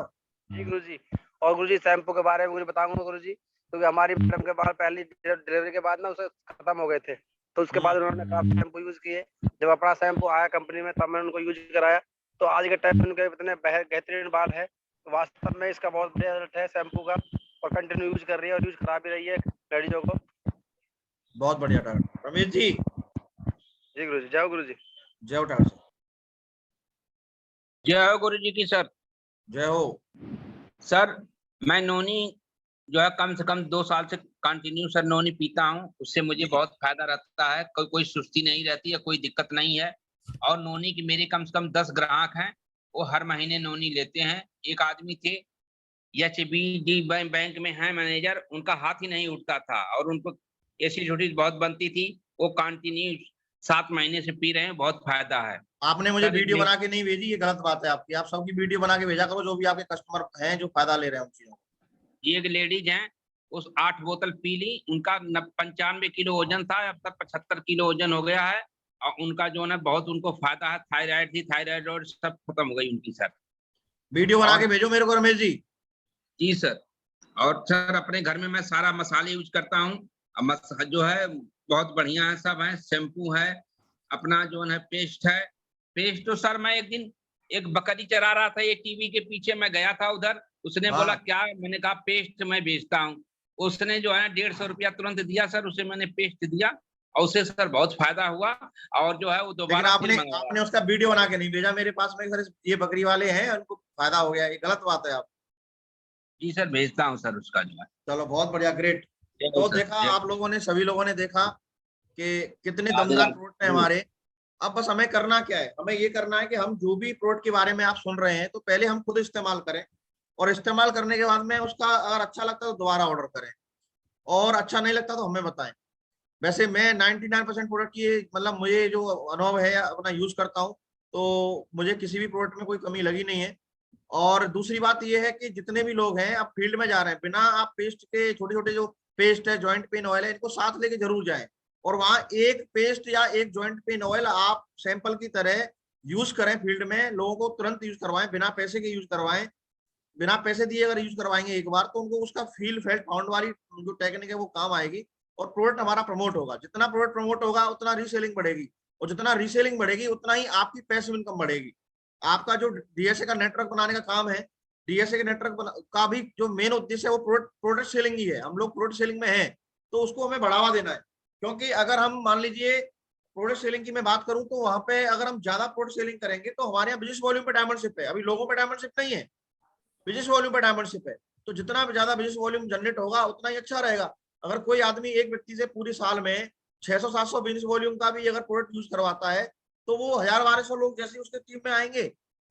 जी गुरुजी। और गुरुजी शैम्पू के बारे में मुझे बताऊंगा गुरुजी, क्योंकि हमारी मैडम के बाल पहली डिलीवरी के बाद ना उसे खत्म हो गए थे, तो उसके बाद उन्होंने काफी शैम्पू यूज किए। जब अपना शैम्पू आया कंपनी में तब मैंने उनको यूज कराया, तो आज के टाइम में उनके इतने बेहतरीन बाल है। वास्तव में इसका बहुत बढ़िया रिजल्ट है शैम्पू का, और कंटिन्यू यूज कर रही है और यूज करा भी रही है लेडीजों को। बहुत बढ़िया डॉक्टर रमेश जी। जी गुरुजी। जय हो गुरुजी। जय हो डॉक्टर। जय हो गुरुजी की सर। जय हो सर। मैं नोनी जो है कम से कम 2 साल से कंटिन्यू सर नोनी पीता हूँ, उससे मुझे बहुत फायदा रहता है। कोई सुस्ती नहीं रहती है, कोई दिक्कत नहीं है। और नोनी की मेरे कम से कम 10 ग्राहक हैं, वो हर महीने नोनी लेते हैं। एक आदमी थे HBD बैंक में है मैनेजर, उनका हाथ ही नहीं उठता था और उनको एसिडिटी बहुत बनती थी, वो कंटिन्यू 7 महीने से पी रहे हैं, बहुत फायदा है। आपने मुझे वीडियो बना के नहीं भेजी, ये गलत बात है आपकी। आप सबकी वीडियो बना के भेजा करो, जो भी आपके कस्टमर हैं जो फायदा ले रहे हैं उन चीजों। एक लेडीज हैं, उस 8 बोतल पी ली, उनका 95 किलो वजन था, अब तक 75 किलो वजन हो गया है। और उनका जो है बहुत उनको फायदा है। थायराइड थी, थायराइड और सब खत्म हो गई उनकी सर। वीडियो बना के भेजो मेरे को रमेश जी। जी सर। और सर अपने घर में मैं सारा मसाले यूज करता हूँ, जो है बहुत बढ़िया है, सब है। शैम्पू है, अपना जो है पेस्ट है। पेस्ट तो सर मैं एक दिन एक बकरी चरा रहा था, ये टीवी के पीछे मैं गया था उधर, उसने बोला क्या, मैंने कहा पेस्ट मैं बेचता हूँ। उसने जो है 150 रुपया तुरंत दिया सर, उसे मैंने पेस्ट दिया और उससे सर बहुत फायदा हुआ। और जो है वो दोबारा आपने उसका वीडियो बना के नहीं भेजा मेरे पास में, सर ये बकरी वाले हैं उनको फायदा हो गया, ये गलत बात है। आप जी सर भेजता हूँ सर उसका जो है। चलो बहुत बढ़िया, ग्रेट। तो देखा आप लोगों ने, सभी लोगों ने देखा कि कितने दमदार प्रोडक्ट है हमारे। अब बस हमें करना क्या है, हमें ये करना है कि हम जो भी प्रोडक्ट के बारे में आप सुन रहे हैं तो पहले हम खुद इस्तेमाल करें, और इस्तेमाल करने के बाद में उसका अगर अच्छा लगता है तो दोबारा ऑर्डर करें, और अच्छा नहीं लगता तो हमें बताएं। वैसे मैं 99% प्रोडक्ट की मतलब मुझे जो अनुभव है अपना यूज करता हूँ, तो मुझे किसी भी प्रोडक्ट में कोई कमी लगी नहीं है। और दूसरी बात यह है कि जितने भी लोग हैं आप फील्ड में जा रहे हैं, बिना आप पेस्ट के, छोटे छोटे जो पेस्ट है, जॉइंट पेन ऑयल है, इनको साथ लेके जरूर जाएं, और वहां एक पेस्ट या एक जॉइंट पेन ऑयल आप सैंपल की तरह यूज करें फील्ड में। लोगों को तुरंत यूज करवाएं, बिना पैसे के यूज करवाएं। बिना पैसे दिए अगर यूज करवाएंगे एक बार तो उनको उसका फील फेल्ट फाउंड वाली जो टेक्निक है वो काम आएगी, और प्रोडक्ट हमारा प्रमोट होगा। जितना प्रोडक्ट प्रमोट होगा उतना रीसेलिंग बढ़ेगी, और जितना रीसेलिंग बढ़ेगी उतना ही आपकी पैसिव इनकम बढ़ेगी। आपका जो डीएसए का नेटवर्क बनाने का काम है, डीएसए के नेटवर्क का भी जो मेन उद्देश्य है वो प्रोडक्ट सेलिंग ही है। हम लोग प्रोडक्ट सेलिंग में हैं तो उसको हमें बढ़ावा देना है, क्योंकि अगर हम मान लीजिए प्रोडक्ट सेलिंग की मैं बात करूं तो वहां पे अगर हम ज्यादा प्रोडक्ट सेलिंग करेंगे तो हमारे यहाँ बिजनेस वॉल्यूम पे डायमंडशिप है। अभी लोगों पे डायमंडशिप नहीं है, बिजनेस वॉल्यूम पे डायमंडशिप है। तो जितना भी ज्यादा बिजनेस वॉल्यूम जनरेट होगा उतना ही अच्छा रहेगा। अगर कोई आदमी एक व्यक्ति से पूरे साल में 600-700 बिजनेस वॉल्यूम का भी अगर प्रोडक्ट यूज करवाता है तो वो 1000-1200 लोग जैसे उसके टीम में आएंगे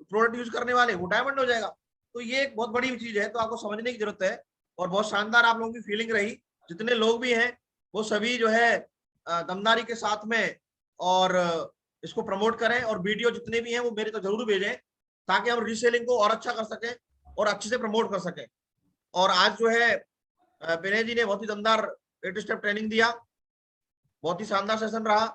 प्रोडक्ट यूज करने वाले, वो डायमंड हो जाएगा। तो ये एक बहुत बड़ी चीज है, तो आपको समझने की जरूरत है। और बहुत शानदार आप लोगों की फीलिंग रही, जितने लोग भी हैं वो सभी जो है दमदारी के साथ में और इसको प्रमोट करें, और वीडियो जितने भी हैं वो मेरे को जरूर भेजें ताकि हम रीसेलिंग को और अच्छा कर सकें और अच्छे से प्रमोट कर सकें। और आज जो है विनय जी ने बहुत ही दमदार 8 स्टेप ट्रेनिंग दिया, बहुत ही शानदार सेशन रहा।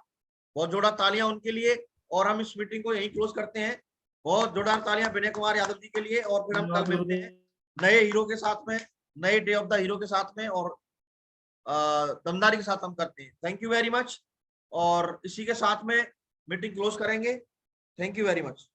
बहुत जोरदार तालियां उनके लिए, और हम इस मीटिंग को यहीं क्लोज करते हैं। बहुत जोरदार तालियां विनय कुमार यादव जी के लिए। और फिर हम कल मिलते हैं नए हीरो के साथ में, नए डे ऑफ द हीरो के साथ में, और दमदारी के साथ हम करते हैं। Thank you very much. और इसी के साथ में मीटिंग क्लोज करेंगे। Thank you very much.